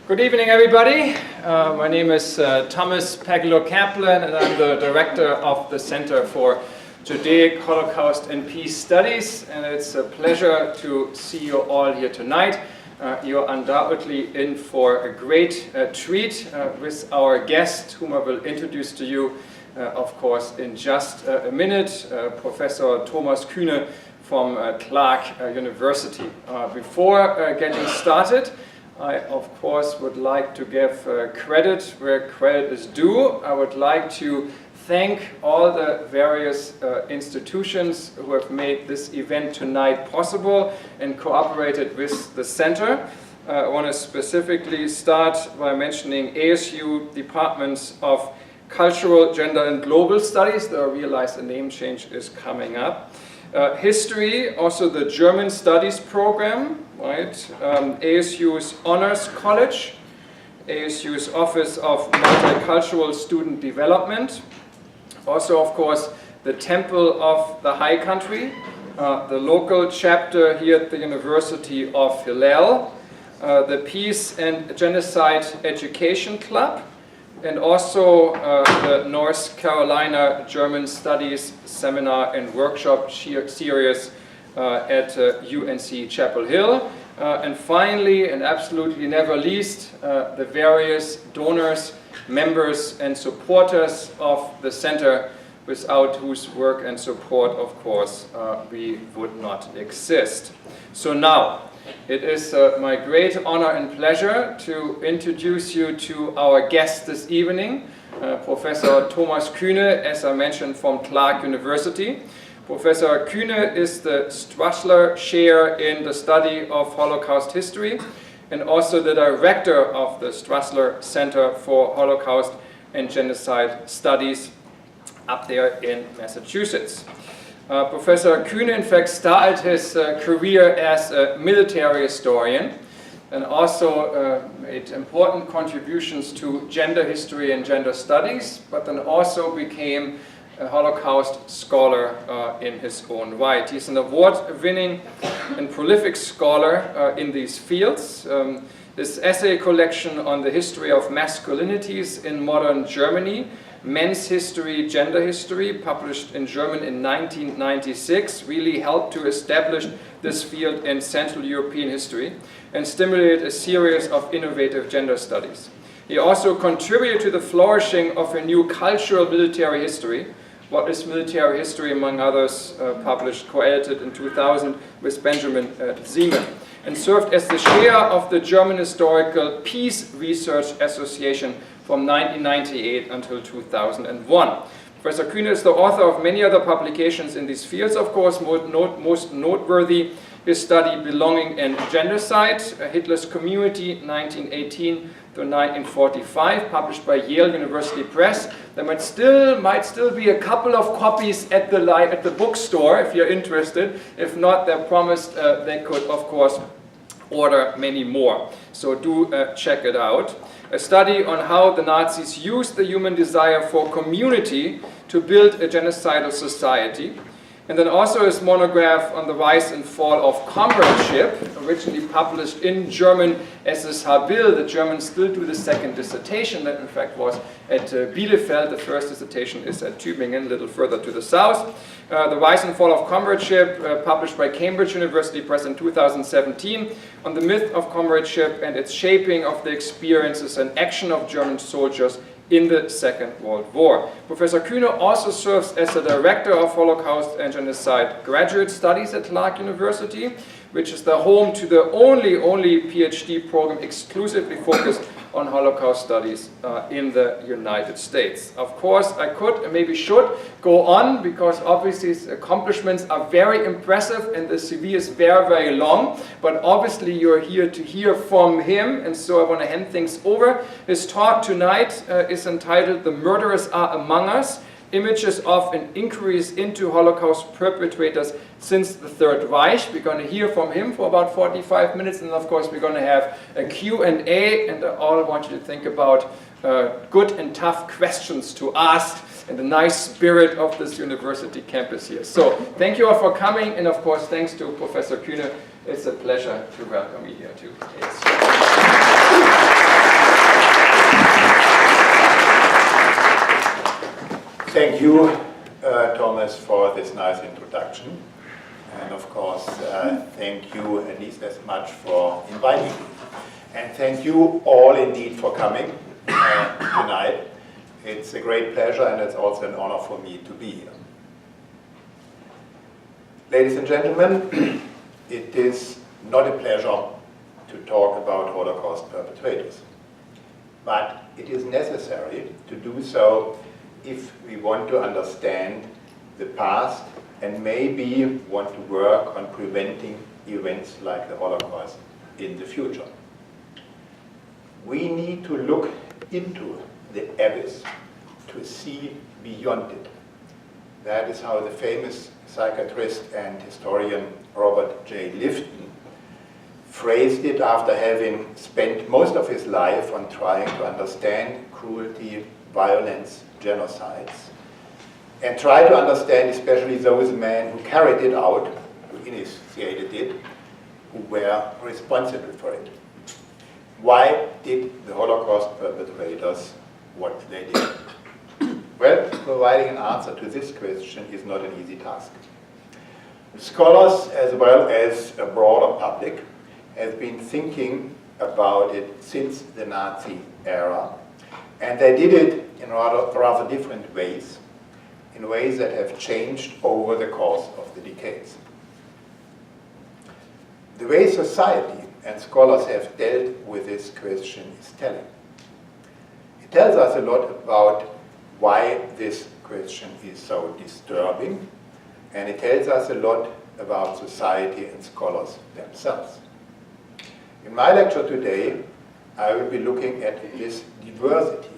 Good evening, everybody. My name is Thomas Pagelo-Kaplan, and I'm the director of the Center for Judaic, Holocaust, and Peace Studies. And it's a pleasure to see you all here tonight. You're undoubtedly in for a great treat with our guest, whom I will introduce to you, of course, in just a minute, Professor Thomas Kühne from Clark University. Before getting started, I, of course, would like to give credit where credit is due. I would like to thank all the various institutions who have made this event tonight possible and cooperated with the center. I want to specifically start by mentioning ASU Departments of Cultural, Gender and Global Studies, though I realize a name change is coming up. History, also the German Studies program, right? ASU's Honors College, ASU's Office of Multicultural Student Development, also, of course, the Temple of the High Country, the local chapter here at the University of Hillel, the Peace and Genocide Education Club, and also the North Carolina German Studies Seminar and Workshop Series at UNC Chapel Hill. And finally, and absolutely never least, the various donors, members, and supporters of the center, without whose work and support, of course, we would not exist. So now, it is my great honor and pleasure to introduce you to our guest this evening, Professor Thomas Kühne, as I mentioned, from Clark University. Professor Kühne is the Strassler Chair in the study of Holocaust history and also the director of the Strassler Center for Holocaust and Genocide Studies up there in Massachusetts. Professor Kühne, in fact, started his career as a military historian and also made important contributions to gender history and gender studies, but then also became a Holocaust scholar in his own right. He's an award-winning and prolific scholar in these fields. His essay collection on the history of masculinities in modern Germany, Men's History, Gender History, published in German in 1996, really helped to establish this field in Central European history and stimulated a series of innovative gender studies. He also contributed to the flourishing of a new cultural military history, What is Military History, among others, published, co-edited in 2000 with Benjamin Ziemann, and served as the chair of the German Historical Peace Research Association from 1998 until 2001. Professor Kühne is the author of many other publications in these fields, of course, most noteworthy his study Belonging and Genocide, Hitler's Community, 1918 to 1945, published by Yale University Press. There might still be a couple of copies at the bookstore if you're interested. If not, they're promised they could, of course, order many more. So do check it out. A study on how the Nazis used the human desire for community to build a genocidal society. And then also his monograph on the rise and fall of Comradeship, originally published in German as a Habil. The Germans still do the second dissertation, that in fact was at Bielefeld. The first dissertation is at Tübingen, a little further to the south. The Rise and Fall of Comradeship, published by Cambridge University Press in 2017, on the myth of comradeship and its shaping of the experiences and action of German soldiers in the Second World War. Professor Kühne also serves as the director of Holocaust and Genocide Graduate Studies at Clark University, which is the home to the only PhD program exclusively focused on Holocaust studies in the United States. Of course, I could and maybe should go on because obviously his accomplishments are very impressive and the CV is very, very long, but obviously you're here to hear from him, and so I want to hand things over. His talk tonight is entitled "The Murderers Are Among Us, Images of and Inquiries into Holocaust Perpetrators Since the Third Reich." We're going to hear from him for about 45 minutes, and of course we're going to have a Q&A, and I all want you to think about good and tough questions to ask in the nice spirit of this university campus here. So thank you all for coming, and of course thanks to Professor Kühne. It's a pleasure to welcome you here too. Thank you, Thomas, for this nice introduction. And of course, thank you at least as much for inviting me. And thank you all indeed for coming tonight. It's a great pleasure, and it's also an honor for me to be here. Ladies and gentlemen, it is not a pleasure to talk about Holocaust perpetrators. But it is necessary to do so if we want to understand the past and maybe want to work on preventing events like the Holocaust in the future. We need to look into the abyss to see beyond it. That is how the famous psychiatrist and historian Robert J. Lifton phrased it after having spent most of his life on trying to understand cruelty, violence, genocides, and try to understand especially those men who carried it out, who initiated it, who were responsible for it. Why did the Holocaust perpetrators what they did? Well, providing an answer to this question is not an easy task. Scholars, as well as a broader public, have been thinking about it since the Nazi era, and they did it in rather different ways, in ways that have changed over the course of the decades. The way society and scholars have dealt with this question is telling. It tells us a lot about why this question is so disturbing, and it tells us a lot about society and scholars themselves. In my lecture today, I will be looking at this diversity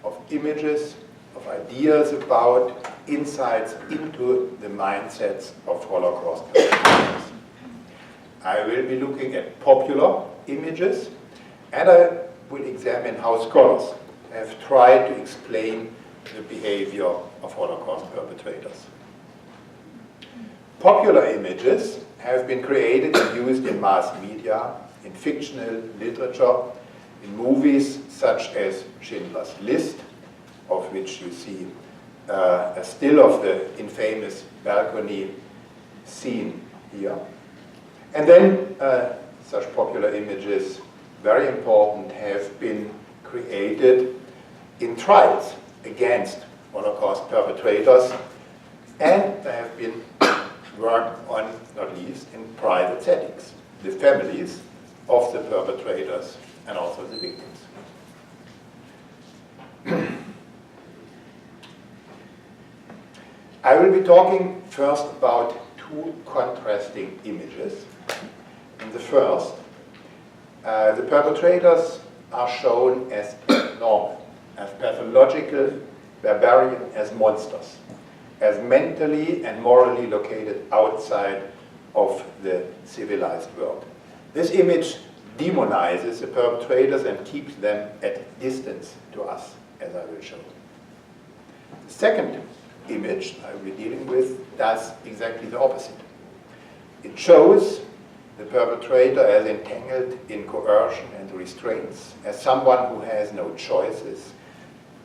of images, of ideas about, insights into the mindsets of Holocaust perpetrators. I will be looking at popular images, and I will examine how scholars have tried to explain the behavior of Holocaust perpetrators. Popular images have been created and used in mass media, in fictional literature, in movies such as Schindler's List, of which you see a still of the infamous balcony scene here. And then such popular images, very important, have been created in trials against Holocaust perpetrators, and they have been worked on, not least, in private settings, the families of the perpetrators and also the victims. I will be talking first about two contrasting images. In the first, the perpetrators are shown as abnormal, as pathological, barbarian, as monsters, as mentally and morally located outside of the civilized world. This image demonizes the perpetrators and keeps them at distance to us, as I will show. The second image I will be dealing with does exactly the opposite. It shows the perpetrator as entangled in coercion and restraints, as someone who has no choices.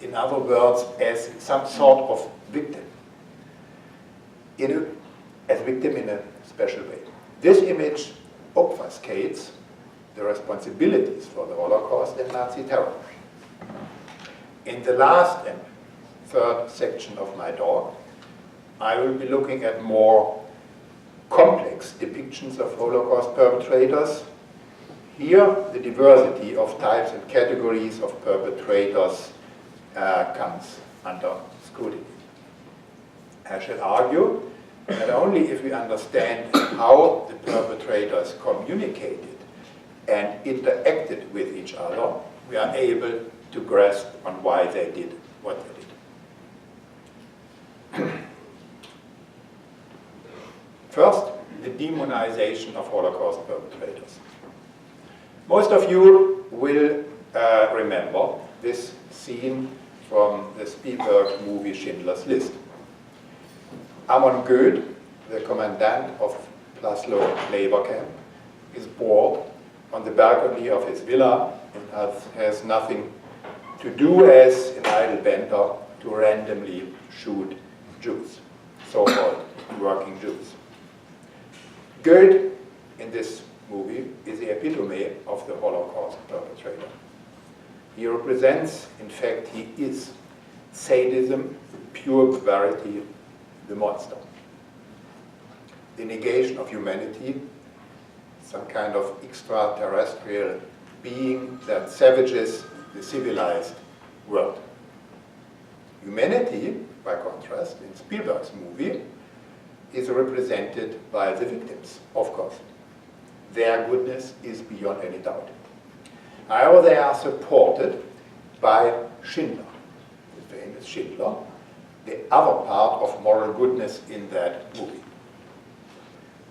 In other words, as some sort of victim. As victim in a special way. This image obfuscates the responsibilities for the Holocaust and Nazi terror. In the last and third section of my talk, I will be looking at more complex depictions of Holocaust perpetrators. Here, the diversity of types and categories of perpetrators comes under scrutiny. I shall argue that only if we understand how the perpetrators communicated and interacted with each other, we are able to grasp on why they did what they did. First, the demonization of Holocaust perpetrators. Most of you will remember this scene from the Spielberg movie Schindler's List. Amon Goeth, the commandant of Plaszow labor camp, is bored on the balcony of his villa and has nothing to do as an idle banter to randomly shoot Jews, so-called working Jews. Goethe, in this movie, is the epitome of the Holocaust perpetrator. He represents, in fact, he is sadism, pure barbarity, the monster. The negation of humanity, some kind of extraterrestrial being that savages the civilized world. Humanity, by contrast, in Spielberg's movie, is represented by the victims, of course. Their goodness is beyond any doubt. However, they are supported by Schindler, the famous Schindler, the other part of moral goodness in that movie.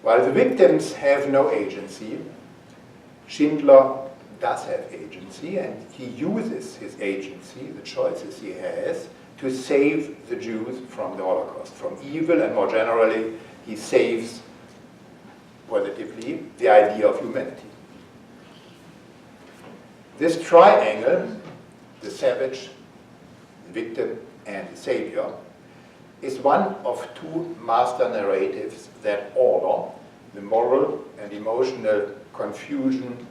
While the victims have no agency, Schindler does have agency, and he uses his agency, the choices he has, to save the Jews from the Holocaust, from evil, and more generally, he saves, positively, the idea of humanity. This triangle, the savage, the victim, and the savior, is one of two master narratives that order the moral and emotional confusion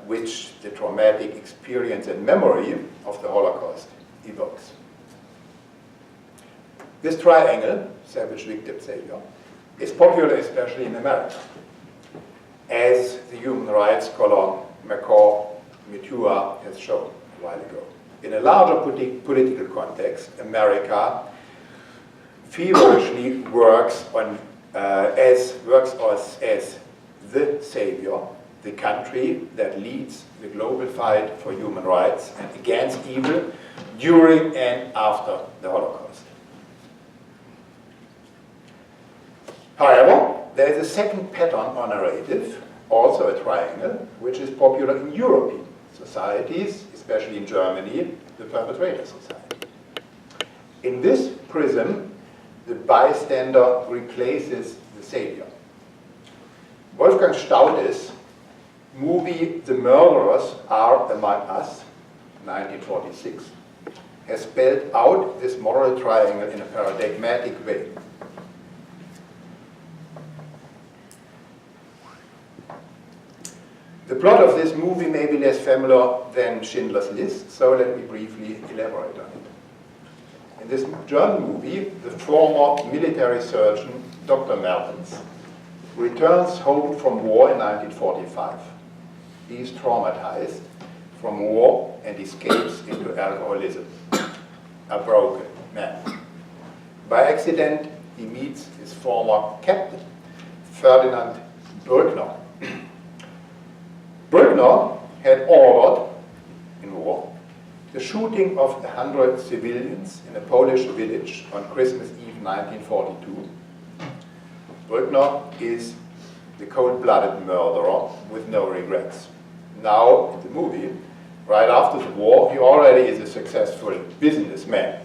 which the traumatic experience and memory of the Holocaust evokes. This triangle, savage, victim, savior, is popular especially in America, as the human rights scholar McCaw has shown a while ago. In a larger political context, America feverishly works as the savior, the country that leads the global fight for human rights and against evil during and after the Holocaust. However, there is a second pattern or narrative, also a triangle, which is popular in European societies, especially in Germany, the perpetrator society. In this prism, the bystander replaces the savior. Wolfgang Staude's movie The Murderers Are Among Us, 1946, has spelled out this moral triangle in a paradigmatic way. The plot of this movie may be less familiar than Schindler's List, so let me briefly elaborate on it. In this German movie, the former military surgeon, Dr. Mertens, returns home from war in 1945. He is traumatized from war and escapes into alcoholism, a broken man. By accident, he meets his former captain, Ferdinand Brückner. Brückner had ordered, in war, the shooting of 100 civilians in a Polish village on Christmas Eve 1942. Brückner is the cold-blooded murderer with no regrets. Now, in the movie, right after the war, he already is a successful businessman.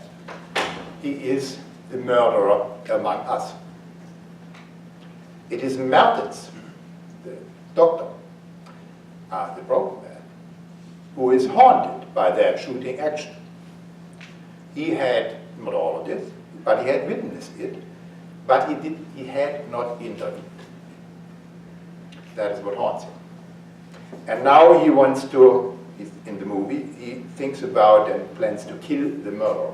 He is the murderer among us. It is Mertens, the doctor, the broken man, who is haunted by that shooting action. He had not ordered it, but he had witnessed it, but he had not intervened. That is what haunts him. And now he wants to, in the movie, he thinks about and plans to kill the murderer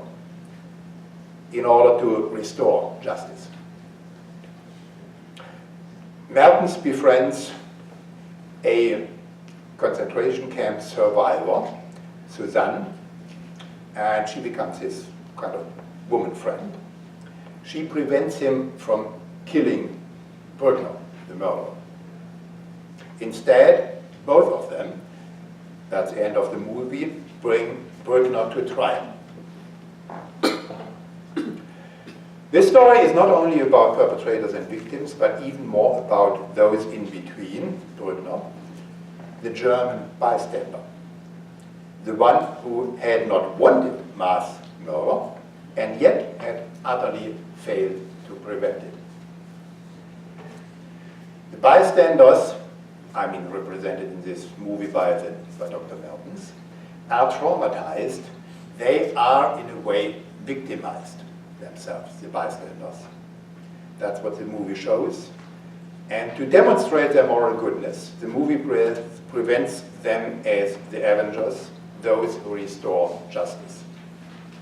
in order to restore justice. Mertens befriends a concentration camp survivor, Suzanne, and she becomes his kind of woman friend. She prevents him from killing Brückner, the murderer. Instead, both of them, that's the end of the movie, bring Brückner to trial. This story is not only about perpetrators and victims, but even more about those in between Brückner, the German bystander, the one who had not wanted mass murder and yet had utterly failed to prevent it. The bystanders, represented in this movie by Dr. Mertens, are traumatized they are in a way victimized themselves, the bystanders. That's what the movie shows. And to demonstrate their moral goodness, the movie presents them as the avengers, those who restore justice.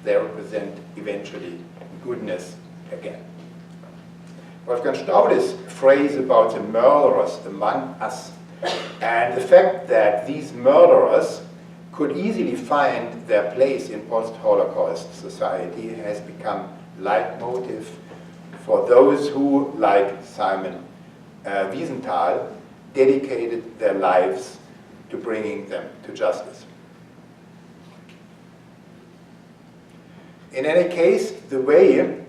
They represent eventually goodness again. Wolfgang Staude's phrase about the murderers among us and the fact that these murderers could easily find their place in post-Holocaust society has become leitmotif for those who, like Simon Wiesenthal, dedicated their lives to bringing them to justice. In any case, the way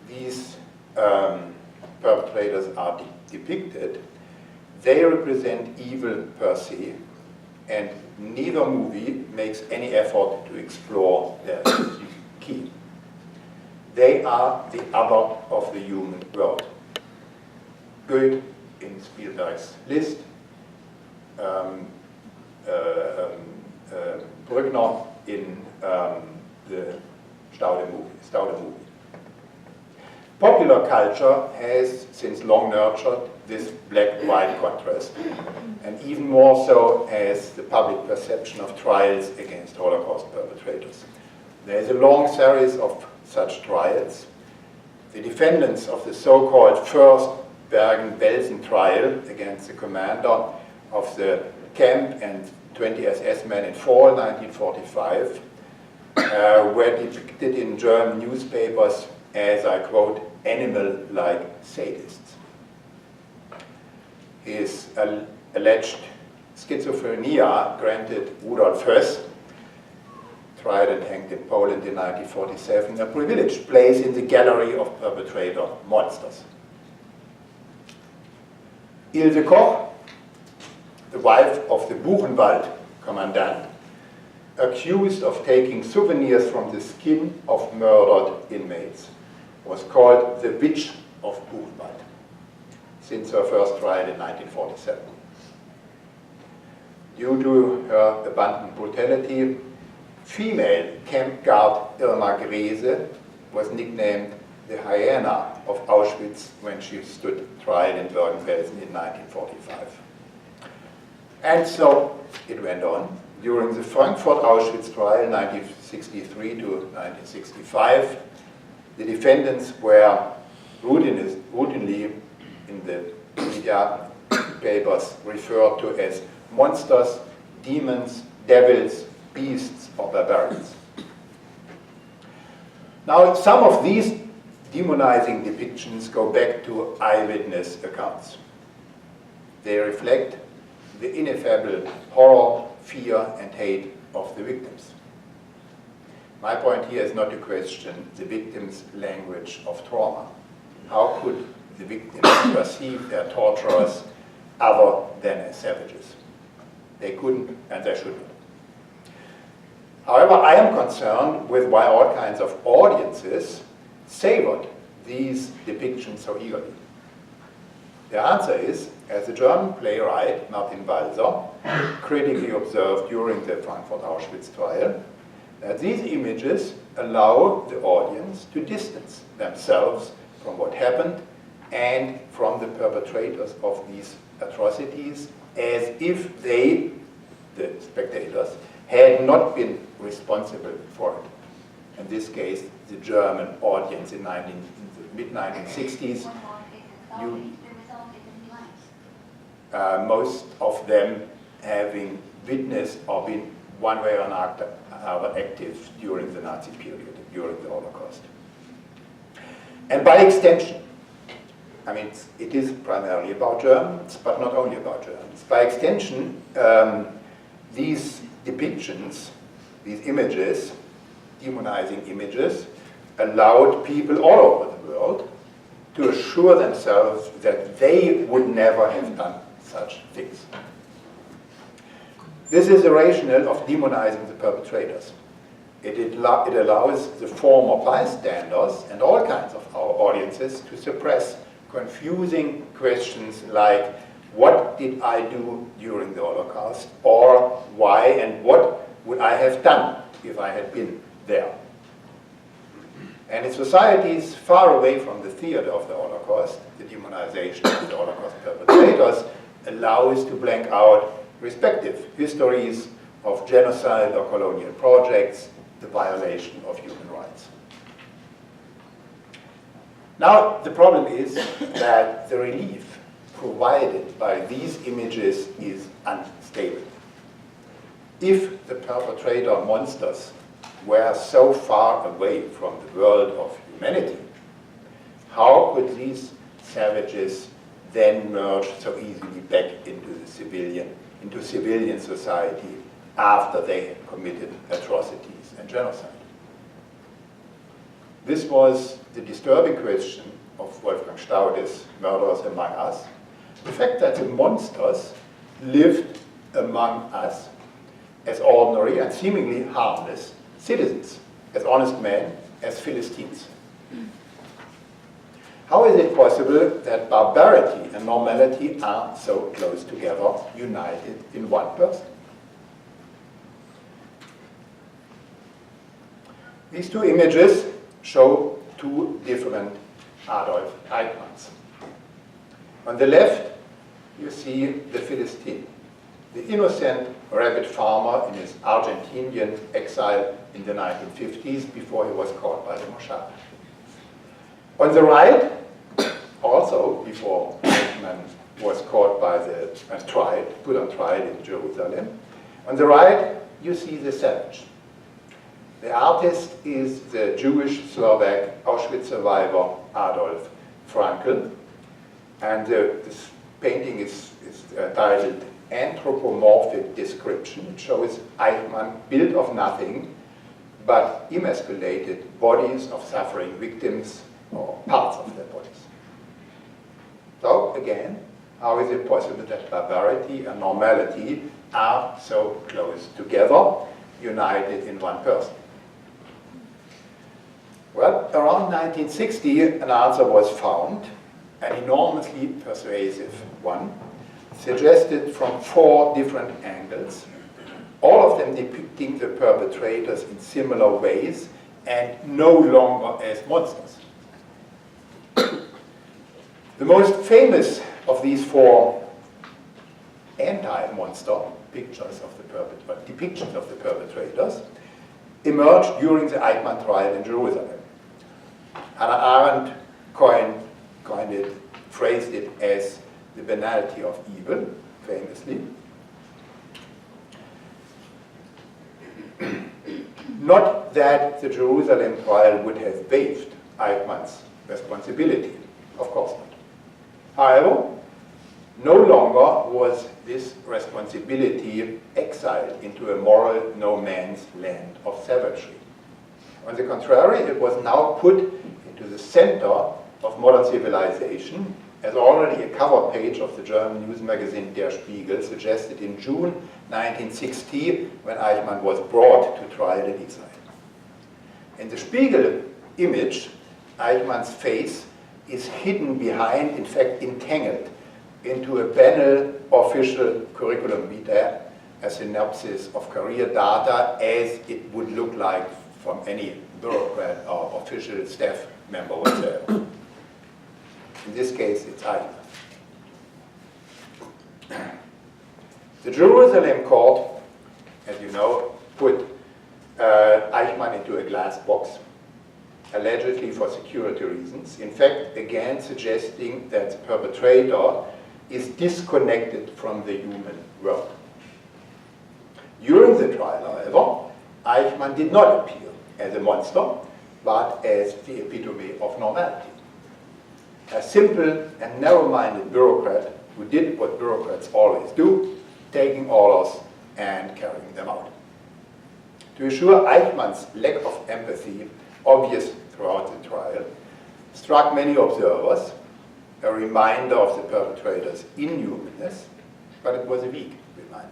these perpetrators are depicted, they represent evil per se, and neither movie makes any effort to explore their key. They are the other of the human world. Goethe in Spielberg's List, Brückner in the Staude movie. Popular culture has since long nurtured this black-white contrast, and even more so as the public perception of trials against Holocaust perpetrators. There is a long series of such trials. The defendants of the so-called first Bergen-Belsen trial against the commander of the camp and 20 SS men in fall 1945 were depicted in German newspapers as, I quote, animal-like sadists. His alleged schizophrenia granted Rudolf Höss, tried and hanged in Poland in 1947, a privileged place in the gallery of perpetrator monsters. Ilse Koch, the wife of the Buchenwald commandant, accused of taking souvenirs from the skin of murdered inmates, was called the Witch of Buchenwald since her first trial in 1947. Due to her abundant brutality, female camp guard Irma Grese was nicknamed the hyena of Auschwitz when she stood trial in Bergen-Belsen in 1945. And so it went on. During the Frankfurt Auschwitz trial, 1963 to 1965, the defendants were routinely in the media papers referred to as monsters, demons, devils, beasts, or barbarians. Now, some of these demonizing depictions go back to eyewitness accounts. They reflect the ineffable horror, fear, and hate of the victims. My point here is not to question the victims' language of trauma. How could the victims perceive their torturers other than as savages? They couldn't, and they shouldn't. However, I am concerned with why all kinds of audiences savored these depictions so eagerly. The answer is, as the German playwright Martin Walser critically observed during the Frankfurt Auschwitz trial, that these images allow the audience to distance themselves from what happened and from the perpetrators of these atrocities, as if they, the spectators, had not been responsible for it. In this case, the German audience in the mid-1960s, most of them having witnessed or been one way or another active during the Nazi period, during the Holocaust. And by extension, I mean, it is primarily about Germans, but not only about Germans. By extension, these depictions, these images, demonizing images, allowed people all over the world to assure themselves that they would never have done such things. This is the rationale of demonizing the perpetrators. It allows the former bystanders and all kinds of our audiences to suppress confusing questions like, what did I do during the Holocaust? Or why and what would I have done if I had been there. And in societies far away from the theater of the Holocaust, the demonization of the Holocaust perpetrators allows to blank out respective histories of genocide or colonial projects, the violation of human rights. Now, the problem is that the relief provided by these images is unstable. If the perpetrator monsters were so far away from the world of humanity, how could these savages then merge so easily back into civilian society after they had committed atrocities and genocide? This was the disturbing question of Wolfgang Staude's Murderers Among Us. The fact that the monsters lived among us as ordinary and seemingly harmless citizens, as honest men, as Philistines. How is it possible that barbarity and normality are so close together, united in one person? These two images show two different Adolf Eichmanns. On the left, you see the Philistine, the innocent rabbit farmer in his Argentinian exile in the 1950s before he was caught by the Mossad. On the right, also before Eichmann was caught by put on trial in Jerusalem, on the right you see the savage. The artist is the Jewish Slovak Auschwitz survivor Adolf Frankl, and this painting is titled Anthropomorphic Description. It shows Eichmann built of nothing but emasculated bodies of suffering victims or parts of their bodies. So again, how is it possible that barbarity and normality are so close together, united in one person? Well, around 1960, an answer was found, an enormously persuasive one, suggested from 4 different angles, all of them depicting the perpetrators in similar ways and no longer as monsters. The most famous of these 4 anti-monster depictions of the perpetrators emerged during the Eichmann trial in Jerusalem. Hannah Arendt phrased it as the banality of evil, famously. Not that the Jerusalem trial would have waived Eichmann's responsibility, of course not. However, no longer was this responsibility exiled into a moral no man's land of savagery. On the contrary, it was now put into the center of modern civilization, as already a cover page of the German news magazine Der Spiegel suggested in June 1960, when Eichmann was brought to trial in exile. In the Spiegel image, Eichmann's face is hidden behind, in fact entangled, into a banal official curriculum vitae, a synopsis of career data as it would look like from any bureaucrat or official staff member whatsoever. In this case, it's Eichmann. The Jerusalem court, as you know, put Eichmann into a glass box, allegedly for security reasons. In fact, again suggesting that the perpetrator is disconnected from the human world. During the trial, however, Eichmann did not appear as a monster, but as the epitome of normality. A simple and narrow-minded bureaucrat who did what bureaucrats always do, taking orders and carrying them out. To assure Eichmann's lack of empathy, obvious throughout the trial, struck many observers, a reminder of the perpetrator's inhumanness, but it was a weak reminder.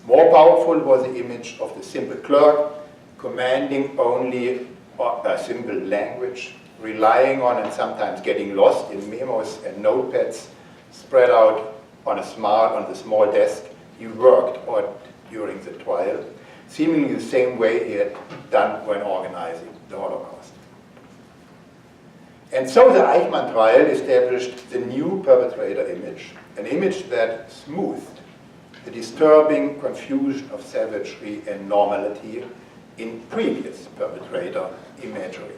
More powerful was the image of the simple clerk, commanding only a simple language, relying on and sometimes getting lost in memos and notepads spread out on the small desk he worked on during the trial, seemingly the same way he had done when organizing the Holocaust. And so the Eichmann trial established the new perpetrator image, an image that smoothed the disturbing confusion of savagery and normality in previous perpetrator imagery.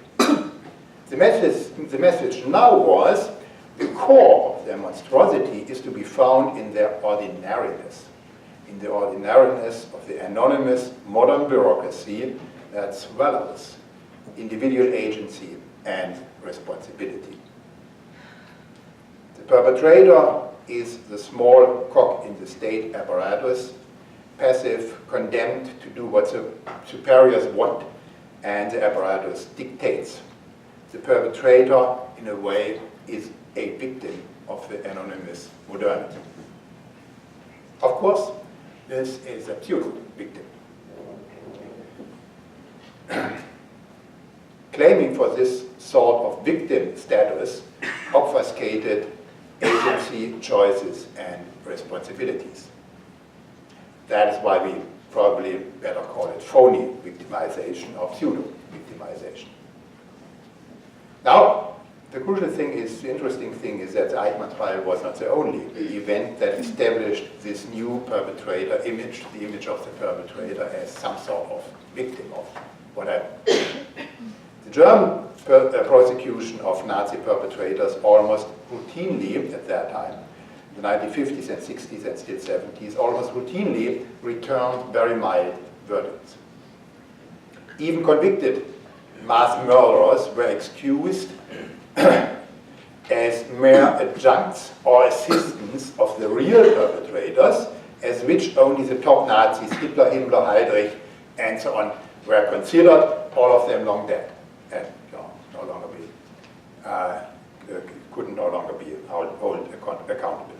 The message now was, the core of their monstrosity is to be found in their ordinariness, in the ordinariness of the anonymous modern bureaucracy that swallows individual agency and responsibility. The perpetrator is the small cog in the state apparatus, passive, condemned to do what the superiors want, and the apparatus dictates. The perpetrator, in a way, is a victim of the anonymous modernity. Of course, this is a pseudo victim. Claiming for this sort of victim status obfuscated agency, choices, and responsibilities. That is why we probably better call it phony victimization or pseudo-victimization. Now, the crucial thing is, the interesting thing is that the Eichmann trial was not the only event that established this new perpetrator image, the image of the perpetrator as some sort of victim of whatever. The German prosecution of Nazi perpetrators almost routinely, at that time, the 1950s and 60s and still 70s, almost routinely returned very mild verdicts. Even convicted mass murderers were excused as mere adjuncts or assistants of the real perpetrators, as which only the top Nazis, Hitler, Himmler, Heydrich, and so on, were considered, all of them long dead, and no longer be, couldn't no longer be held accountable.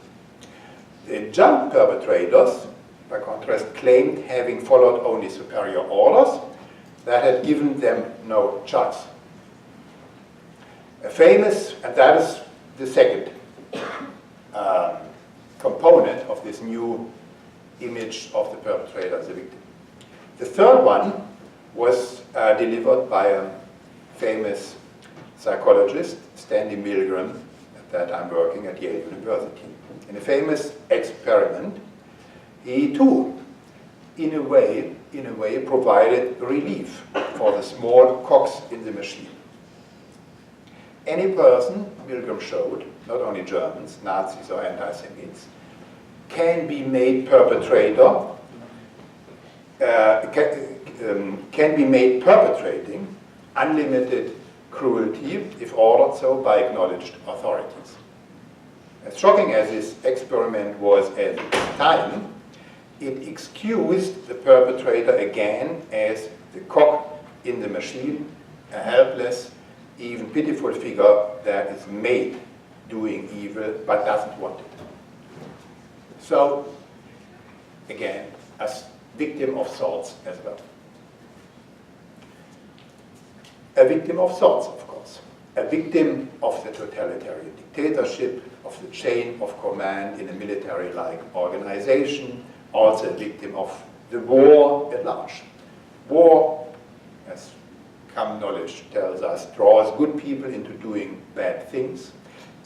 The adjunct perpetrators, by contrast, claimed having followed only superior orders that had given them no choice. A famous, and that is the second component of this new image of the perpetrator as a victim. The third one was delivered by a famous psychologist, Stanley Milgram, at that time working at Yale University. In a famous experiment, he too, in a way, provided relief for the small cogs in the machine. Any person, Milgram showed, not only Germans, Nazis or anti-Semites, can be made perpetrator, can be made perpetrating unlimited cruelty if ordered so by acknowledged authorities. As shocking as this experiment was at the time, it excused the perpetrator again as the cog in the machine, a helpless, even pitiful figure that is made doing evil but doesn't want it. So, again, a victim of sorts as well. A victim of sorts, of course. A victim of the totalitarian dictatorship, of the chain of command in a military-like organization, also a victim of the war at large. War, as common knowledge tells us, draws good people into doing bad things,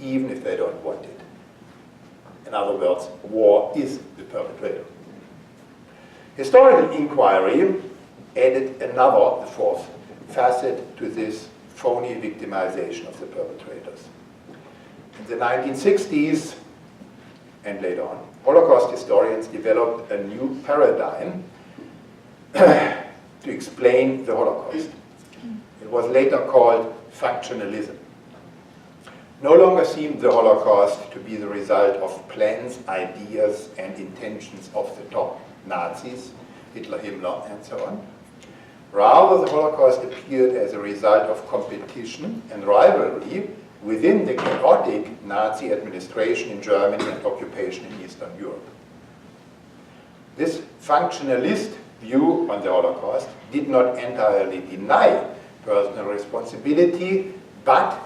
even if they don't want it. In other words, war is the perpetrator. Historical inquiry added another, the fourth, facet to this phony victimization of the perpetrators. In the 1960s and later on, Holocaust historians developed a new paradigm to explain the Holocaust. It was later called functionalism. No longer seemed the Holocaust to be the result of plans, ideas, and intentions of the top Nazis, Hitler, Himmler, and so on. Rather, the Holocaust appeared as a result of competition and rivalry within the chaotic Nazi administration in Germany and occupation in Eastern Europe. This functionalist view on the Holocaust did not entirely deny personal responsibility, but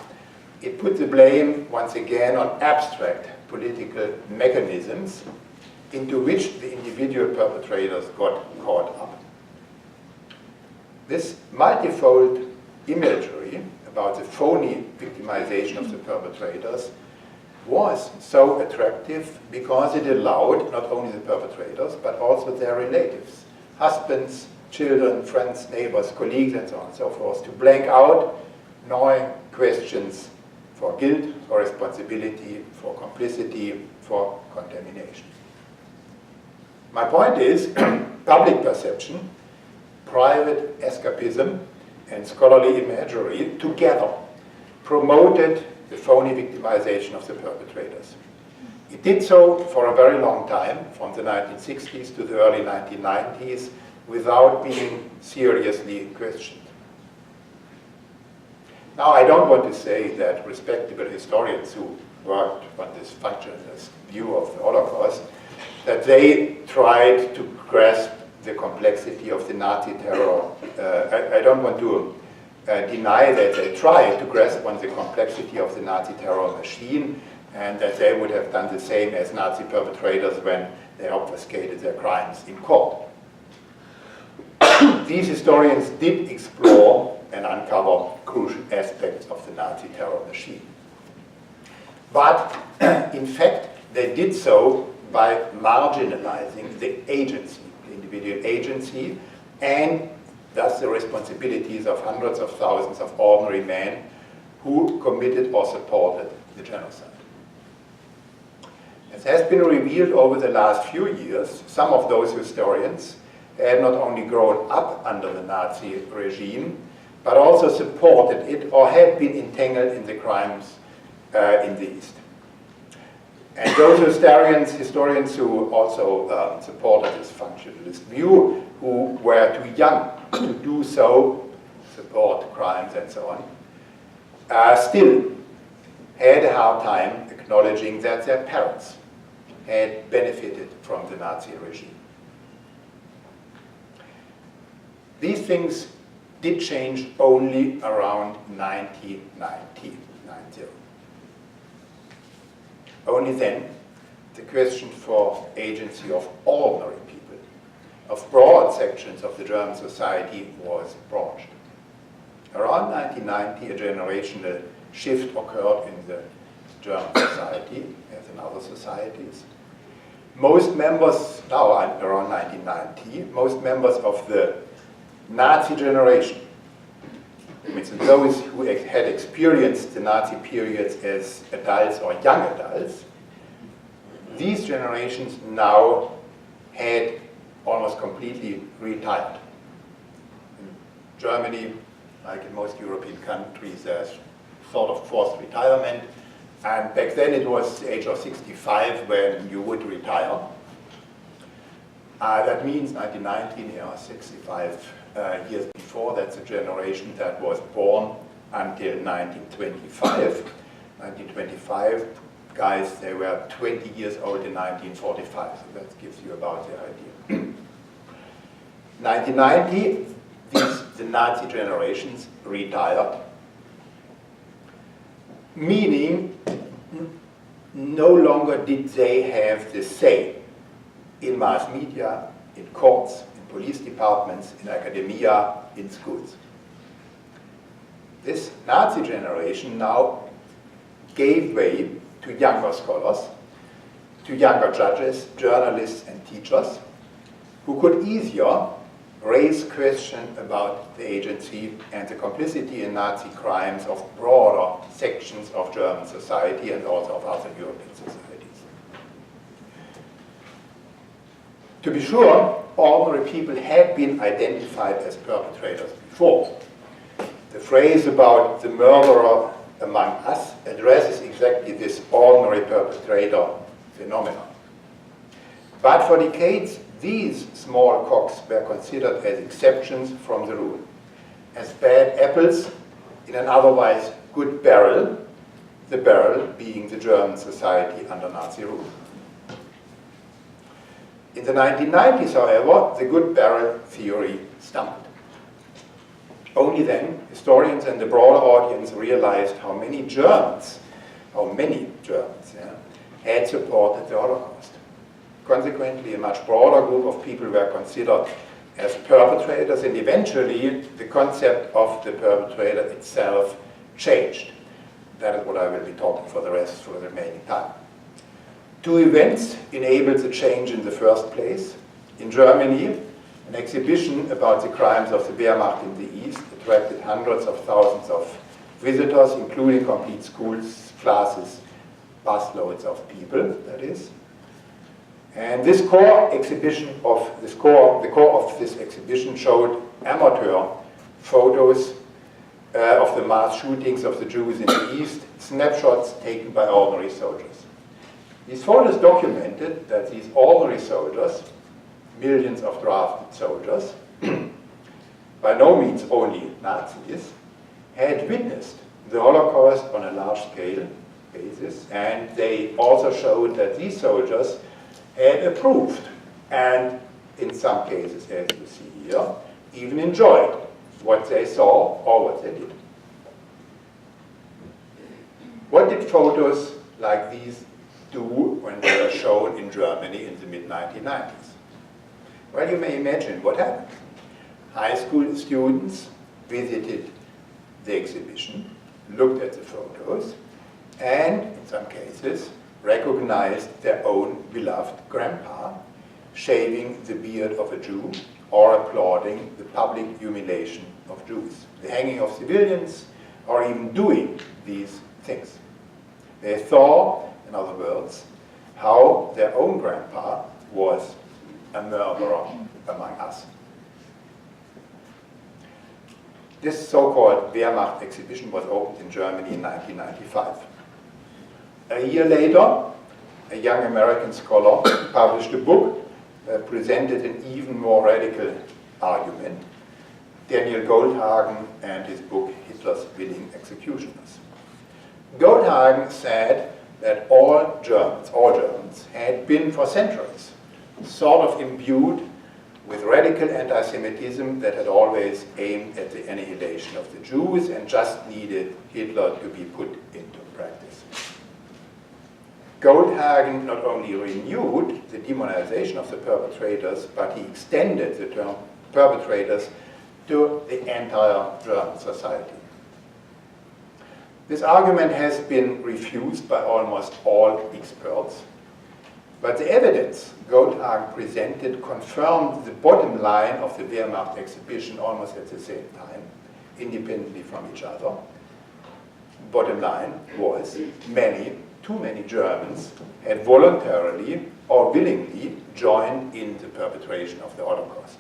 it put the blame once again on abstract political mechanisms into which the individual perpetrators got caught up. This multifold imagery about the phony victimization of the perpetrators was so attractive because it allowed not only the perpetrators but also their relatives, husbands, children, friends, neighbors, colleagues, and so on and so forth, to blank out gnawing questions for guilt, for responsibility, for complicity, for contamination. My point is, public perception, private escapism, and scholarly imagery together promoted the phony victimization of the perpetrators. It did so for a very long time, from the 1960s to the early 1990s, without being seriously questioned. Now, I don't want to say that respectable historians who worked on this functionalist view of the Holocaust, that they tried to grasp the complexity of the Nazi terror. I don't want to deny that they tried to grasp on the complexity of the Nazi terror machine, and that they would have done the same as Nazi perpetrators when they obfuscated their crimes in court. These historians did explore and uncover crucial aspects of the Nazi terror machine. But in fact, they did so by marginalizing the agency, the individual agency, and thus the responsibilities of hundreds of thousands of ordinary men who committed or supported the genocide. As has been revealed over the last few years, some of those historians had not only grown up under the Nazi regime, but also supported it or had been entangled in the crimes in the East. And those historians who also supported this functionalist view, who were too young to do so, support crimes and so on, still had a hard time acknowledging that their parents had benefited from the Nazi regime. These things did change only around 1990. Only then, the question for agency of ordinary people, of broad sections of the German society, was broached. Around 1990, a generational shift occurred in the German society, as in other societies. Most members, now around 1990, most members of the Nazi generation, means those who had experienced the Nazi periods as adults or young adults, these generations now had almost completely retired. In Germany, like in most European countries, there's sort of forced retirement, and back then it was the age of 65 when you would retire. That means 1919, 65 years before, that's a generation that was born until 1925. 1925, guys, they were 20 years old in 1945, so that gives you about the idea. 1990, the Nazi generations retired, meaning no longer did they have the say in mass media, in courts, in police departments, in academia, in schools. This Nazi generation now gave way to younger scholars, to younger judges, journalists, and teachers, who could easier raise questions about the agency and the complicity in Nazi crimes of broader sections of German society and also of other European societies. To be sure, ordinary people had been identified as perpetrators before. The phrase about the murderer among us addresses exactly this ordinary perpetrator phenomenon. But for decades, these small cocks were considered as exceptions from the rule, as bad apples in an otherwise good barrel, the barrel being the German society under Nazi rule. In the 1990s, however, the good barrel theory stumbled. Only then, historians and the broader audience realized how many Germans, had supported the Holocaust. Consequently, a much broader group of people were considered as perpetrators, and eventually the concept of the perpetrator itself changed. That is what I will be talking for the remaining time. Two events enabled the change in the first place. In Germany, an exhibition about the crimes of the Wehrmacht in the East attracted hundreds of thousands of visitors, including complete schools, classes, busloads of people, that is. And the core of this exhibition showed amateur photos of the mass shootings of the Jews in the East, snapshots taken by ordinary soldiers. These photos documented that these ordinary soldiers, millions of drafted soldiers, by no means only Nazis, had witnessed the Holocaust on a large-scale basis, and they also showed that these soldiers had approved, and in some cases, as you see here, even enjoyed what they saw or what they did. What did photos like these do when they were shown in Germany in the mid-1990s? Well, you may imagine what happened. High school students visited the exhibition, looked at the photos, and in some cases recognized their own beloved grandpa shaving the beard of a Jew or applauding the public humiliation of Jews, the hanging of civilians, or even doing these things. They saw, in other words, how their own grandpa was a murderer among us. This so-called Wehrmacht exhibition was opened in Germany in 1995. A year later, a young American scholar published a book that presented an even more radical argument, Daniel Goldhagen and his book, Hitler's Willing Executioners. Goldhagen said that all Germans had been for centuries sort of imbued with radical anti-Semitism that had always aimed at the annihilation of the Jews and just needed Hitler to be put into practice. Goldhagen not only renewed the demonization of the perpetrators, but he extended the term perpetrators to the entire German society. This argument has been refused by almost all experts, but the evidence Goldhagen presented confirmed the bottom line of the Wehrmacht exhibition almost at the same time, independently from each other. Bottom line was too many Germans had voluntarily or willingly joined in the perpetration of the Holocaust.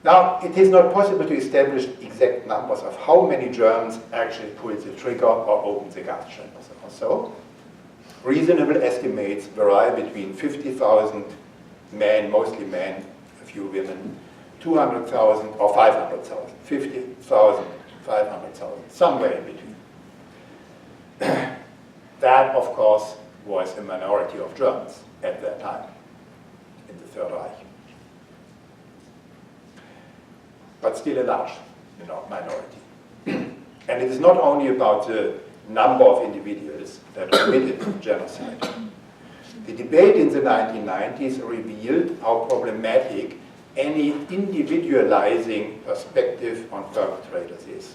Now, it is not possible to establish exact numbers of how many Germans actually pulled the trigger or opened the gas chambers or so. Reasonable estimates vary between 50,000 men, mostly men, a few women, 200,000 or 500,000, 50,000, 500,000, somewhere in between. That, of course, was a minority of Germans at that time in the Third Reich. But still a large minority. And it is not only about the number of individuals that committed genocide. The debate in the 1990s revealed how problematic any individualizing perspective on perpetrators is.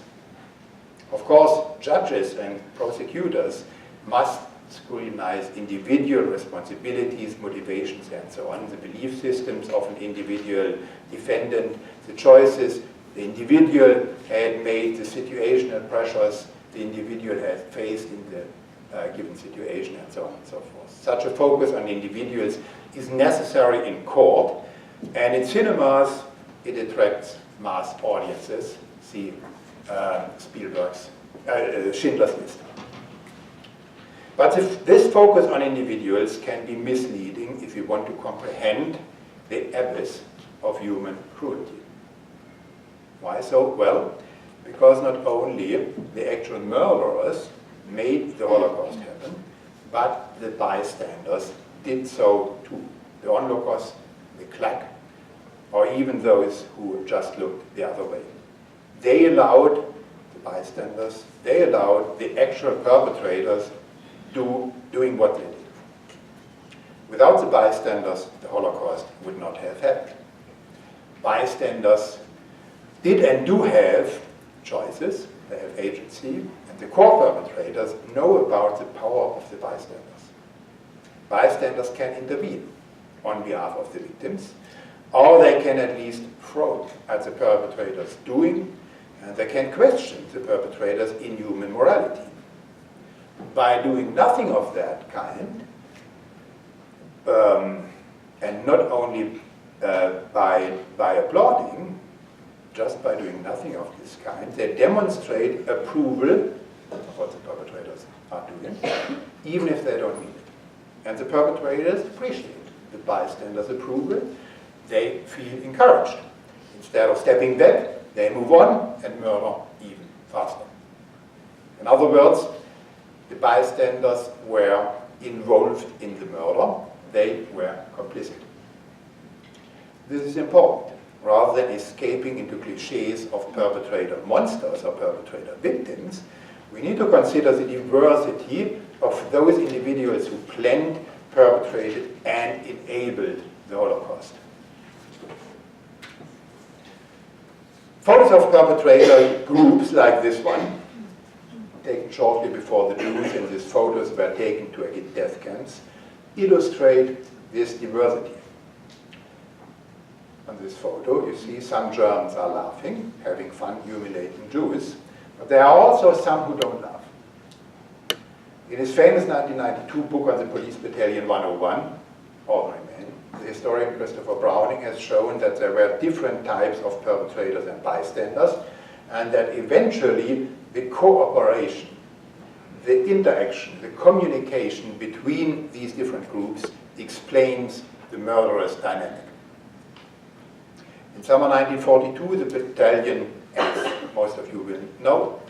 Of course, judges and prosecutors must scrutinize individual responsibilities, motivations, and so on, the belief systems of an individual defendant, the choices the individual had made, the situational pressures the individual had faced in the given situation, and so on and so forth. Such a focus on individuals is necessary in court, and in cinemas it attracts mass audiences. See Spielberg's Schindler's List. But this focus on individuals can be misleading if you want to comprehend the abyss of human cruelty. Why so? Well, because not only the actual murderers made the Holocaust happen, but the bystanders did so too. The onlookers, the Klack, or even those who just looked the other way. They allowed the bystanders, they allowed the actual perpetrators doing what they did. Without the bystanders, the Holocaust would not have happened. Bystanders did and do have choices, they have agency, and the core perpetrators know about the power of the bystanders. Bystanders can intervene on behalf of the victims, or they can at least probe at the perpetrators doing, and they can question the perpetrators' inhuman morality. By doing nothing of that kind, and not only by applauding, just by doing nothing of this kind, they demonstrate approval of what the perpetrators are doing, even if they don't mean it. And the perpetrators appreciate the bystanders' approval. They feel encouraged. Instead of stepping back, they move on and murder even faster. In other words, the bystanders were involved in the murder. They were complicit. This is important. Rather than escaping into cliches of perpetrator monsters or perpetrator victims, we need to consider the diversity of those individuals who planned, perpetrated, and enabled the Holocaust. Photos of perpetrator groups like this one, taken shortly before the Jews in these photos were taken to death camps, illustrate this diversity. On this photo, you see some Germans are laughing, having fun humiliating Jews, but there are also some who don't laugh. In his famous 1992 book on the Police Battalion 101, Ordinary Men, the historian Christopher Browning has shown that there were different types of perpetrators and bystanders, and that eventually the cooperation, the interaction, the communication between these different groups explains the murderous dynamic. In summer 1942, the battalion, as most of you will know,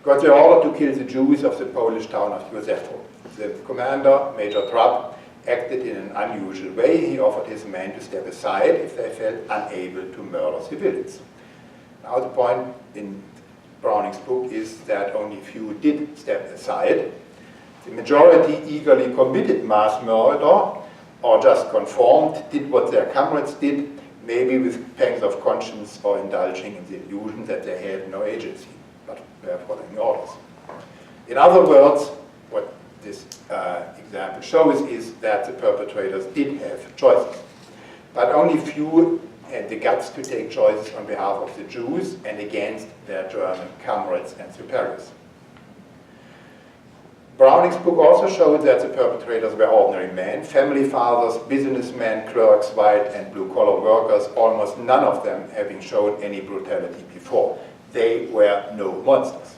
got the order to kill the Jews of the Polish town of Józefów. The commander, Major Trapp, acted in an unusual way. He offered his men to step aside if they felt unable to murder civilians. Now the point in Browning's book is that only few did step aside. The majority eagerly committed mass murder or just conformed, did what their comrades did, maybe with pangs of conscience or indulging in the illusion that they had no agency, but were following orders. In other words, what this example shows is that the perpetrators did have choices, but only few had the guts to take choices on behalf of the Jews and against their German comrades and superiors. Browning's book also showed that the perpetrators were ordinary men, family fathers, businessmen, clerks, white and blue-collar workers, almost none of them having shown any brutality before. They were no monsters.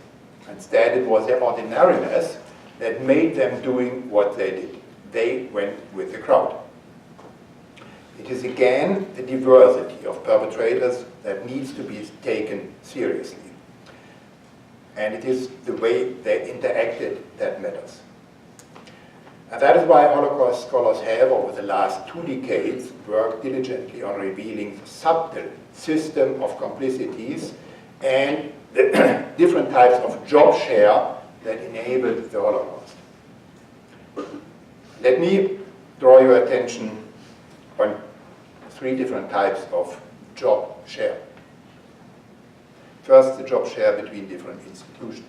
Instead, it was their ordinariness that made them doing what they did. They went with the crowd. It is again the diversity of perpetrators that needs to be taken seriously. And it is the way they interacted that matters. And that is why Holocaust scholars have, over the last 2 decades, worked diligently on revealing the subtle system of complicities and the different types of job share that enabled the Holocaust. Let me draw your attention on 3 different types of job share. First, the job share between different institutions.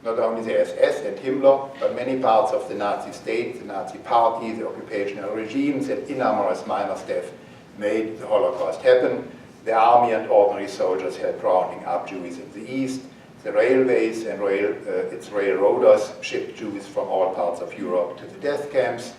Not only the SS and Himmler, but many parts of the Nazi state, the Nazi party, the occupational regimes, and innumerous minor staff made the Holocaust happen. The army and ordinary soldiers helped rounding up Jews in the East. The railways and its railroaders shipped Jews from all parts of Europe to the death camps.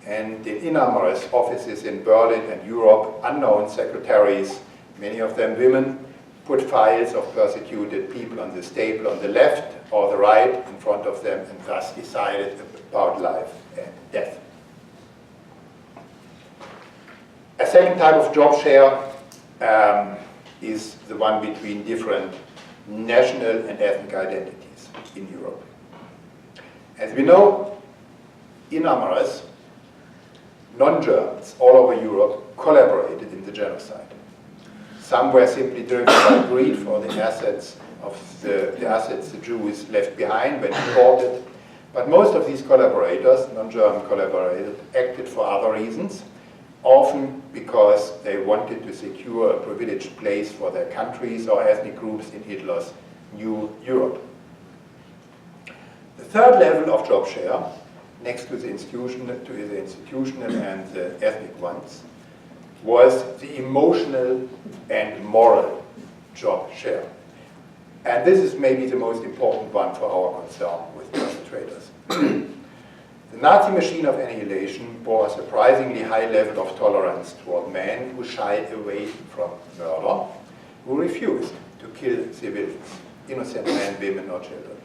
And in innumerous offices in Berlin and Europe, unknown secretaries, many of them women, put files of persecuted people on the staple on the left or the right in front of them and thus decided about life and death. A second type of job share is the one between different national and ethnic identities in Europe. As we know, innumerous non-Germans all over Europe collaborated in the genocide. Some were simply driven by greed for the assets the Jews left behind when deported, But most of these collaborators, non-German collaborators, acted for other reasons, often because they wanted to secure a privileged place for their countries or ethnic groups in Hitler's new Europe. The third level of job share, next to the institutional and the ethnic ones, was the emotional and moral job share. And this is maybe the most important one for our concern with perpetrators. The Nazi machine of annihilation bore a surprisingly high level of tolerance toward men who shied away from murder, who refused to kill civilians, innocent men, women, or children.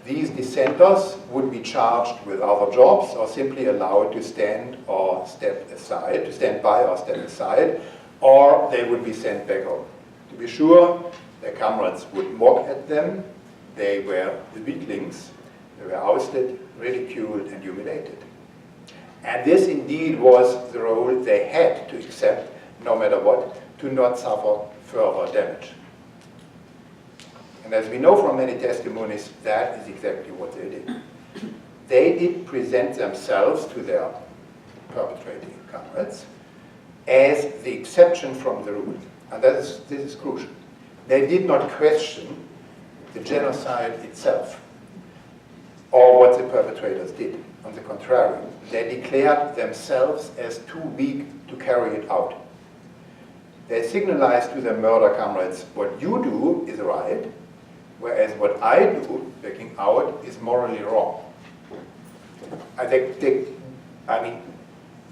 These dissenters would be charged with other jobs or simply allowed to stand by or step aside, or they would be sent back home. To be sure, their comrades would mock at them. They were the weaklings. They were ousted, ridiculed, and humiliated. And this indeed was the role they had to accept, no matter what, to not suffer further damage. And as we know from many testimonies, that is exactly what they did. They did present themselves to their perpetrating comrades as the exception from the rule. And this is crucial. They did not question the genocide itself or what the perpetrators did. On the contrary, they declared themselves as too weak to carry it out. They signalized to their murder comrades, what you do is right, whereas what I do, backing out, is morally wrong. I mean,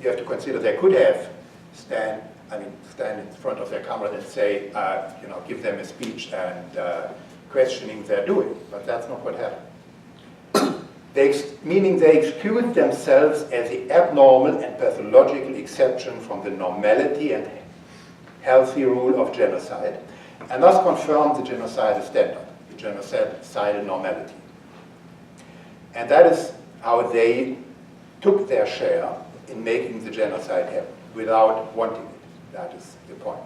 you have to consider they could have stand in front of their comrade and say, give them a speech and questioning their doing, but that's not what happened. Meaning they excused themselves as the abnormal and pathological exception from the normality and healthy rule of genocide, and thus confirmed the genocidal standard, the genocidal normality. And that is how they took their share in making the genocide happen, without wanting it. That is the point.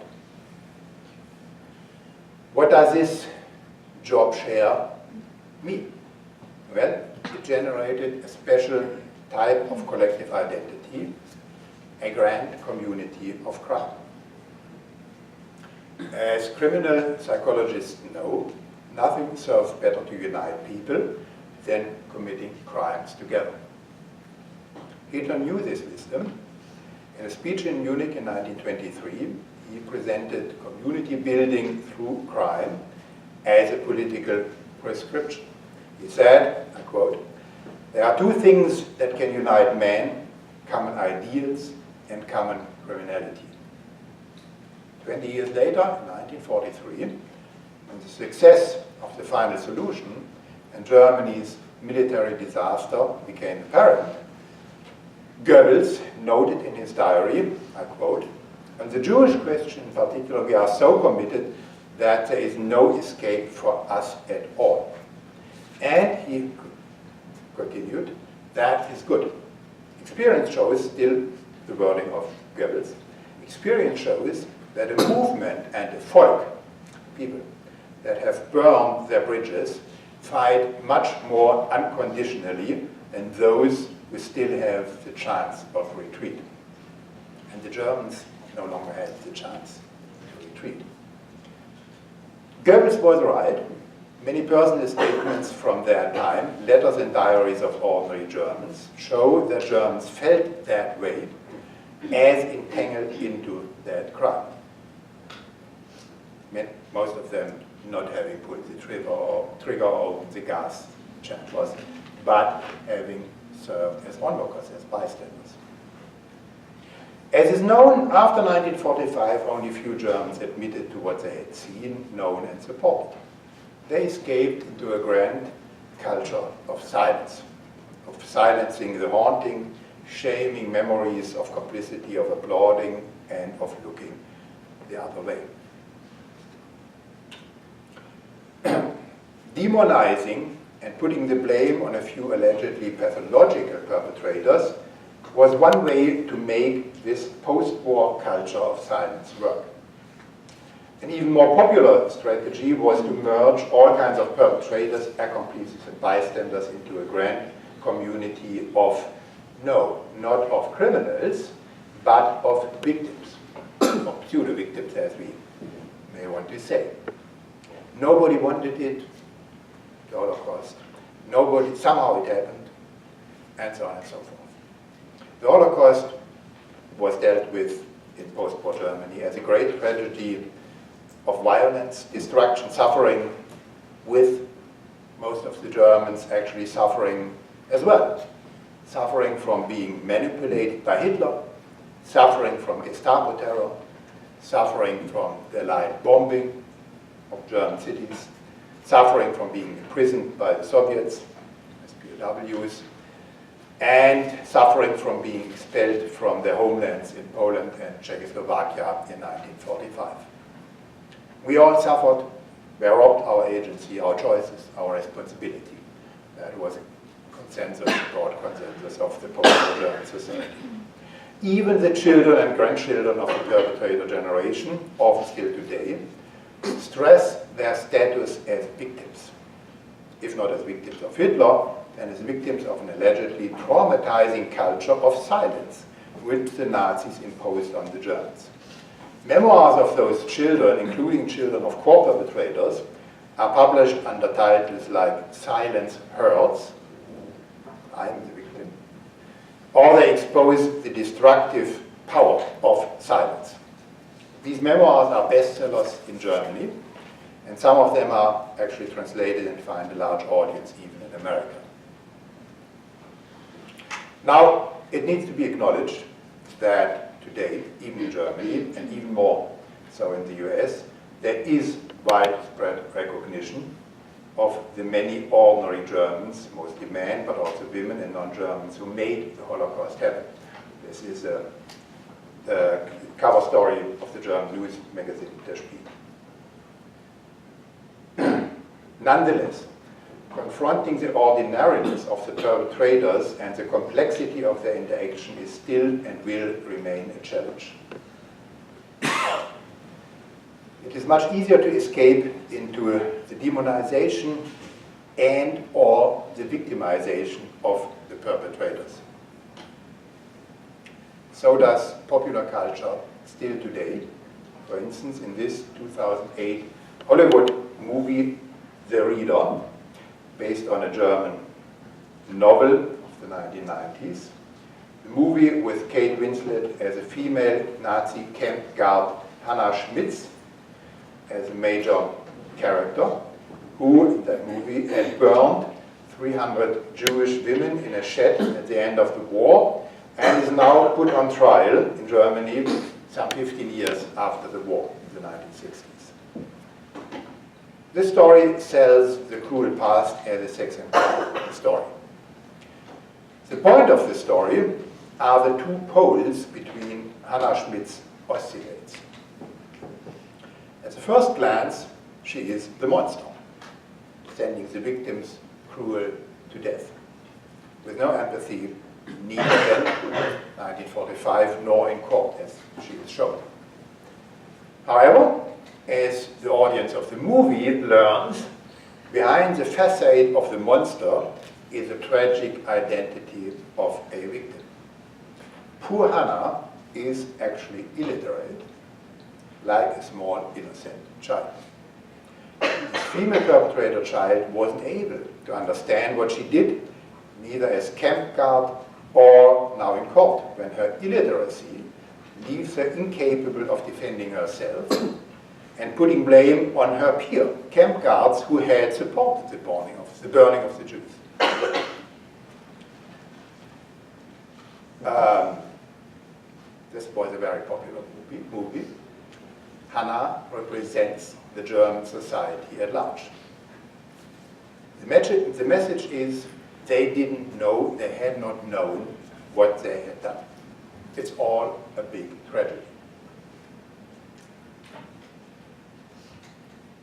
What does this job share mean? Well, it generated a special type of collective identity, a grand community of crime. As criminal psychologists know, nothing serves better to unite people than committing crimes together. Hitler knew this wisdom. In a speech in Munich in 1923, he presented community building through crime as a political prescription. He said, I quote, "There are two things that can unite men, common ideals and common criminality." 20 years later, in 1943, when the success of the final solution and Germany's military disaster became apparent, Goebbels noted in his diary, I quote, "On the Jewish question in particular, we are so committed that there is no escape for us at all." And he continued, "That is good. Experience shows," still the wording of Goebbels, "experience shows that a movement and a folk, people that have burned their bridges, fight much more unconditionally than those who still have the chance of retreat." And the Germans no longer had the chance to retreat. Goebbels was right. Many personal statements from their time, letters and diaries of ordinary Germans, show that Germans felt that way as entangled into that crime. Most of them not having put the trigger over the gas chambers, but having served as onlookers, as bystanders. As is known, after 1945, only few Germans admitted to what they had seen, known, and supported. They escaped into a grand culture of silence, of silencing the haunting, shaming memories of complicity, of applauding, and of looking the other way. Demonizing and putting the blame on a few allegedly pathological perpetrators was one way to make this post-war culture of silence work. An even more popular strategy was to merge all kinds of perpetrators, accomplices, and bystanders into a grand community of, no, not of criminals, but of victims, of pseudo-victims, as we may want to say. Nobody wanted it, the Holocaust. Nobody, somehow it happened, and so on and so forth. The Holocaust was dealt with in post-war Germany as a great tragedy of violence, destruction, suffering, with most of the Germans actually suffering as well. Suffering from being manipulated by Hitler, suffering from Gestapo terror, suffering from the light bombing of German cities, suffering from being imprisoned by the Soviets as POWs, and suffering from being expelled from their homelands in Poland and Czechoslovakia in 1945. We all suffered, we robbed our agency, our choices, our responsibility. That was a consensus, a broad consensus of the post-war German society. Even the children and grandchildren of the perpetrator generation, often still today, stress their status as victims. If not as victims of Hitler, then as victims of an allegedly traumatizing culture of silence, which the Nazis imposed on the Germans. Memoirs of those children, including children of co-perpetrators, are published under titles like Silence Hurts, I am the victim, or they expose the destructive power of silence. These memoirs are bestsellers in Germany, and some of them are actually translated and find a large audience even in America. Now, it needs to be acknowledged that today, even in Germany, and even more so in the US, there is widespread recognition of the many ordinary Germans, mostly men, but also women and non-Germans, who made the Holocaust happen. This is a cover story of the German news magazine Der Spiegel. Nonetheless, confronting the ordinariness of the perpetrators and the complexity of their interaction is still and will remain a challenge. It is much easier to escape into the demonization and or the victimization of the perpetrators. So does popular culture still today. For instance, in this 2008 Hollywood movie, The Reader, based on a German novel of the 1990s. The movie with Kate Winslet as a female Nazi camp guard, Hannah Schmitz, as a major character, who in that movie had burned 300 Jewish women in a shed at the end of the war, and is now put on trial in Germany some 15 years after the war, in the 1960s. This story sells the cruel past as a sex and crime story. The point of the story are the two poles between Hannah Schmitz oscillates. At the first glance, she is the monster, sending the victims cruel to death, with no empathy, neither in 1945 nor in court, as she is shown. However, as the audience of the movie learns, behind the facade of the monster is a tragic identity of a victim. Poor Hannah is actually illiterate, like a small innocent child. The female perpetrator child wasn't able to understand what she did, neither as camp guard or now in court, when her illiteracy leaves her incapable of defending herself and putting blame on her peer, camp guards who had supported the burning of the Jews. This was a very popular movie. Hannah represents the German society at large. The message is they didn't know, they had not known what they had done. It's all a big tragedy.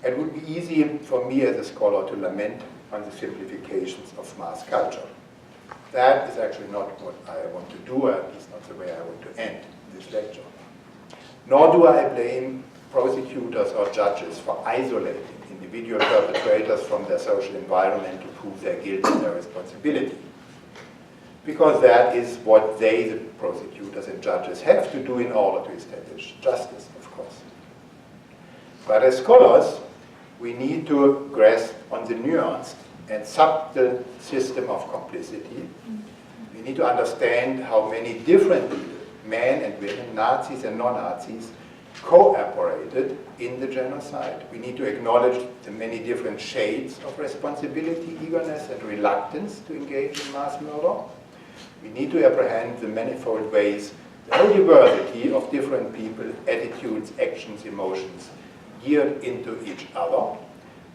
It would be easy for me as a scholar to lament on the simplifications of mass culture. That is actually not what I want to do, at least not the way I want to end this lecture. Nor do I blame prosecutors or judges for isolating individual perpetrators from their social environment to prove their guilt and their responsibility. Because that is what they, the prosecutors and judges, have to do in order to establish justice, of course. But as scholars, we need to grasp on the nuanced and subtle system of complicity. We need to understand how many different people, men and women, Nazis and non-Nazis, cooperated in the genocide. We need to acknowledge the many different shades of responsibility, eagerness, and reluctance to engage in mass murder. We need to apprehend the manifold ways, the whole diversity of different people, attitudes, actions, emotions, geared into each other.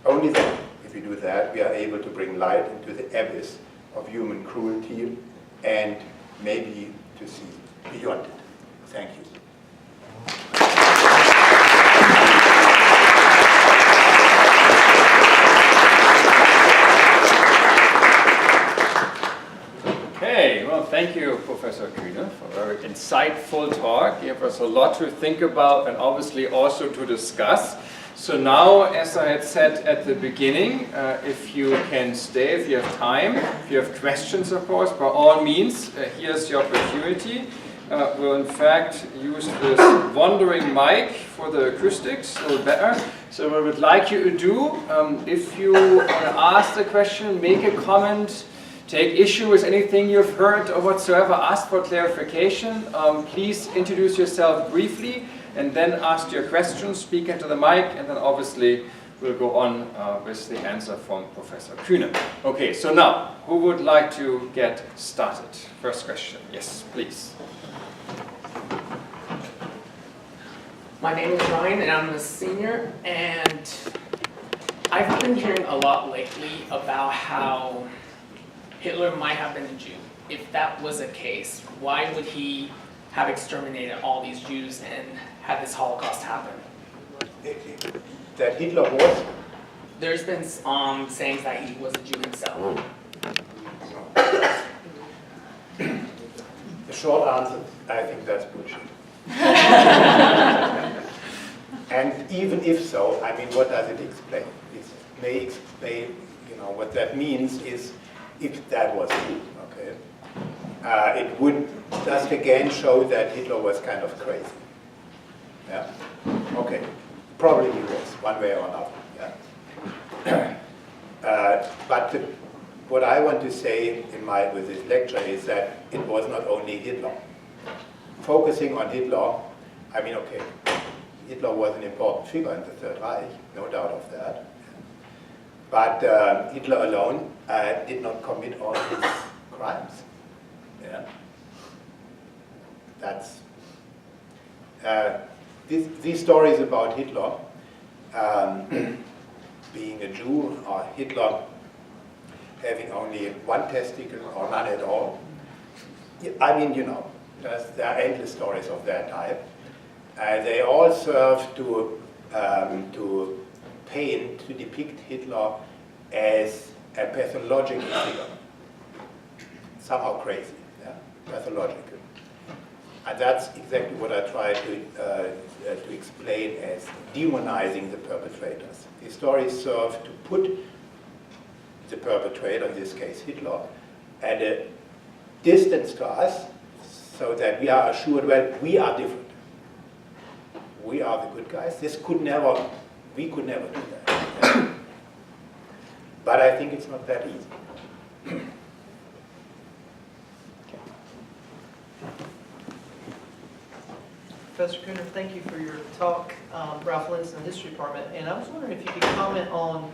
Only then, if we do that, we are able to bring light into the abyss of human cruelty and maybe to see beyond it. Thank you. Okay, well, thank you, Professor Kühne, for a very insightful talk. You gave us a lot to think about and obviously also to discuss. So now, as I had said at the beginning, if you can stay, if you have time, if you have questions, of course, by all means, here's your opportunity. We'll in fact use this wandering mic for the acoustics a little better. So what I would like you to do, if you want to ask the question, make a comment, take issue with anything you've heard or whatsoever, ask for clarification, please introduce yourself briefly and then ask your questions, speak into the mic, and then obviously we'll go on with the answer from Professor Kühne. Okay, so now, who would like to get started? First question, yes, please. My name is Ryan and I'm a senior, and I've been hearing a lot lately about how Hitler might have been a Jew. If that was the case, why would he have exterminated all these Jews and had this Holocaust happen? That Hitler was? There's been sayings that he was a Jew himself. The short answer, I think that's bullshit. And even if so, I mean, what does it explain? It may explain, you know, what that means is, if that was true, okay, it would just again show that Hitler was kind of crazy. Yeah. Okay. Probably he was, one way or another. Yeah. But what I want to say with this lecture is that it was not only Hitler. Focusing on Hitler, I mean, okay, Hitler was an important figure in the Third Reich, no doubt of that. But Hitler alone did not commit all his crimes. Yeah. That's these stories about Hitler being a Jew, or Hitler having only one testicle or none at all. I mean, you know, there are endless stories of that type. They all serve to paint, to depict Hitler as a pathological figure, somehow crazy, yeah? Pathological. And that's exactly what I try to explain as demonizing the perpetrators. These stories serve to put the perpetrator, in this case Hitler, at a distance to us, so that we are assured, well, we are different. We are the good guys. We could never do that. But I think it's not that easy. Professor Kühne, thank you for your talk, Ralph Linson, the History Department. And I was wondering if you could comment on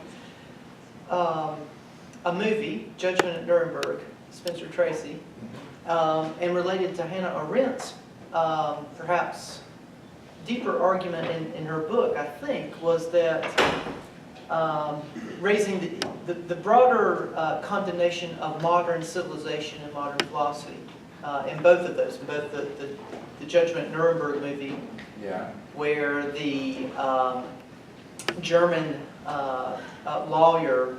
a movie, Judgment at Nuremberg, Spencer Tracy, and related to Hannah Arendt's perhaps deeper argument in her book, I think, was that raising the broader condemnation of modern civilization and modern philosophy in both of those, in both the Judgment at Nuremberg movie, Yeah. where the German lawyer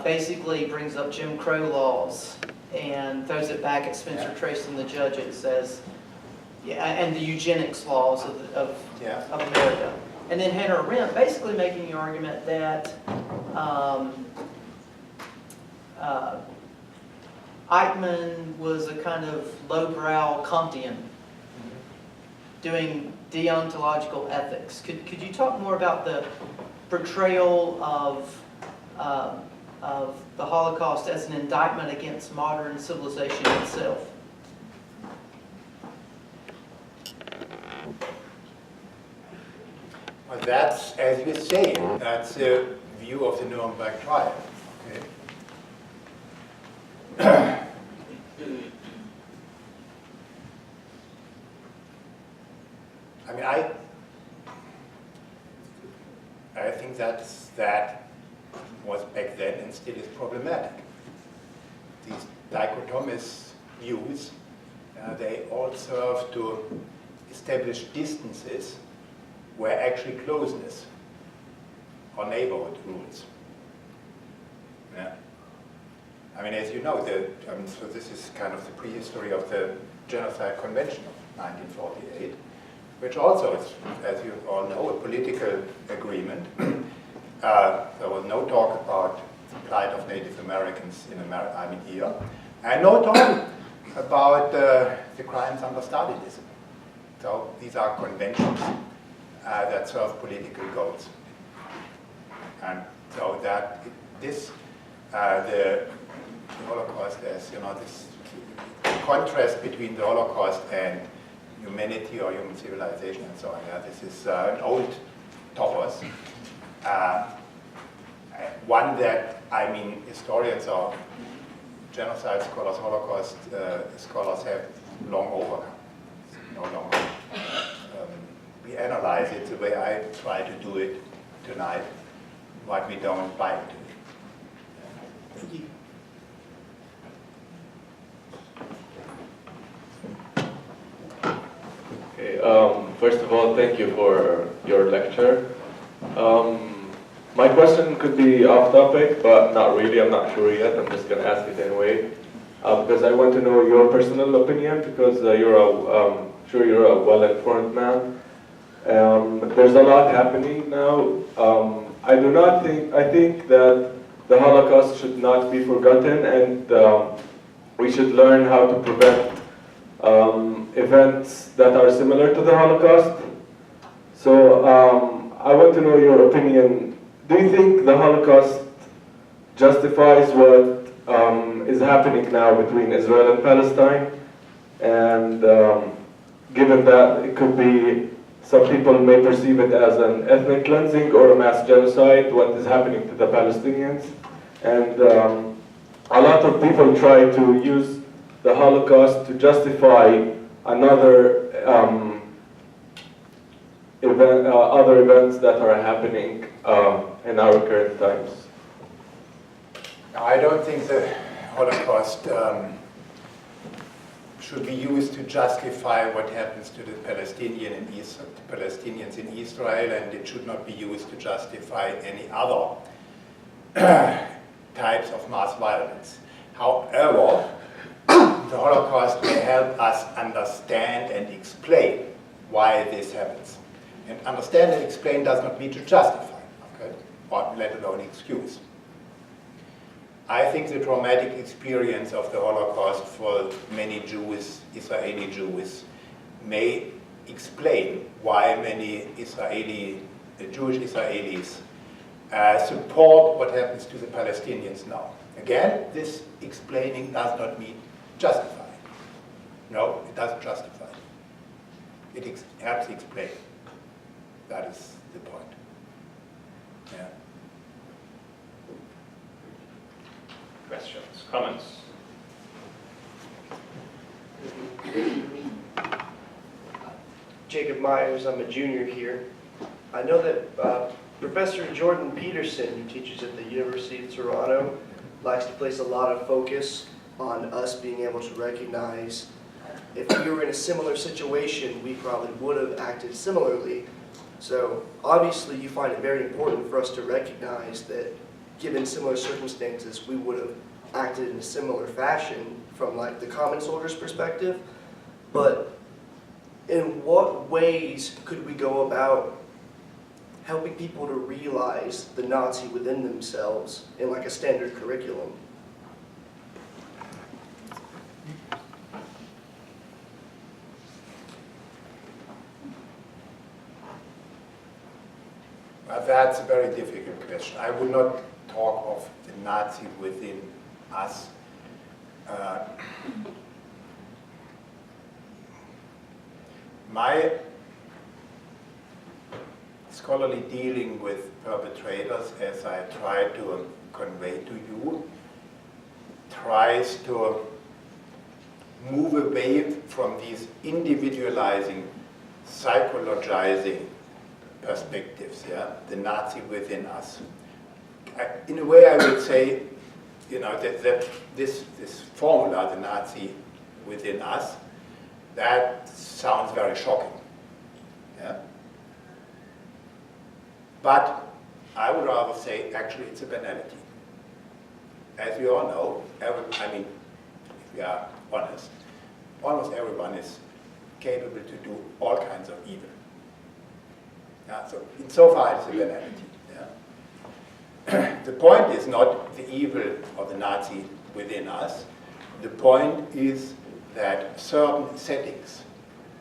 basically brings up Jim Crow laws and throws it back at Spencer Tracy and the judges as, and the eugenics laws of America. And then Hannah Arendt basically making the argument that Eichmann was a kind of lowbrow Kantian doing deontological ethics. Could you talk more about the portrayal of the Holocaust as an indictment against modern civilization itself? Well, that's, as you say, that's the view of the Nuremberg trial. Okay. I mean, I think that was back then and still is problematic. These dichotomous views, they all serve to establish distances where actually closeness or neighborhood rules. Yeah. I mean, as you know, so this is kind of the prehistory of the Genocide Convention of 1948, which also is, as you all know, a political agreement. There was no talk about the plight of Native Americans in here, and no talk about the crimes under Stalinism. So these are conventions that serve political goals. And so that the Holocaust, as you know, this contrast between the Holocaust and humanity or human civilization and so on. Yeah, this is an old topos. One that, I mean, historians or genocide scholars, Holocaust scholars have long overcome. It's no longer. We analyze it the way I try to do it tonight, but we don't buy into it. Thank you. Okay, first of all, thank you for your lecture. My question could be off topic, but not really, I'm not sure yet. I'm just going to ask it anyway. Because I want to know your personal opinion, because sure you're a well-informed man. There's a lot happening now. I think that the Holocaust should not be forgotten, and we should learn how to prevent events that are similar to the Holocaust. So I want to know your opinion. Do you think the Holocaust justifies what is happening now between Israel and Palestine? And given that it could be, some people may perceive it as an ethnic cleansing or a mass genocide, what is happening to the Palestinians. And a lot of people try to use the Holocaust to justify another other events that are happening in our current times. I don't think the Holocaust should be used to justify what happens to the Palestinians in Israel, and it should not be used to justify any other types of mass violence. However, the Holocaust may help us understand and explain why this happens. And understand and explain does not mean to justify, okay, or let alone excuse. I think the traumatic experience of the Holocaust for many Jews, Israeli Jews, may explain why many Jewish Israelis support what happens to the Palestinians now. Again, this explaining does not mean justify. No, it doesn't justify. It helps explain. That is the point. Yeah. Questions, comments? Jacob Myers, I'm a junior here. I know that Professor Jordan Peterson, who teaches at the University of Toronto, likes to place a lot of focus on us being able to recognize if we were in a similar situation, we probably would have acted similarly. So obviously you find it very important for us to recognize that given similar circumstances, we would have acted in a similar fashion from like the common soldier's perspective. But in what ways could we go about helping people to realize the Nazi within themselves in like a standard curriculum? That's a very difficult question. I would not talk of the Nazi within us. My scholarly dealing with perpetrators, as I try to convey to you, tries to move away from these individualizing, psychologizing perspectives, yeah, the Nazi within us. In a way, I would say, you know, that this formula, the Nazi within us, that sounds very shocking. Yeah? But I would rather say, actually, it's a banality. As we all know, I mean, if we are honest, almost everyone is capable to do all kinds of evil. Yeah, so insofar it's a banality. Yeah. The point is not the evil of the Nazi within us. The point is that certain settings,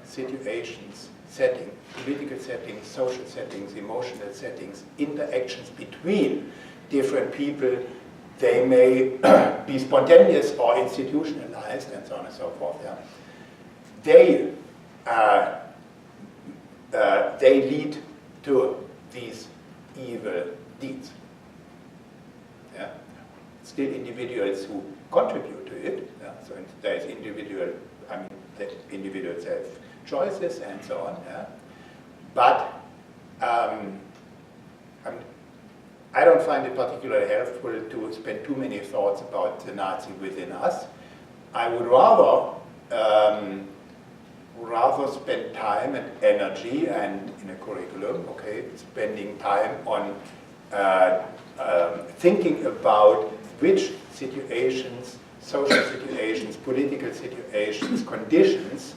situations, political settings, social settings, emotional settings, interactions between different people, they may be spontaneous or institutionalized and so on and so forth. Yeah. They lead to these evil deeds. Yeah. Still individuals who contribute to it. Yeah. So there is individuals have choices and so on. Yeah. But I don't find it particularly helpful to spend too many thoughts about the Nazi within us. I would rather spend time and energy, and in a curriculum, okay, spending time on thinking about which situations, social situations, political situations, conditions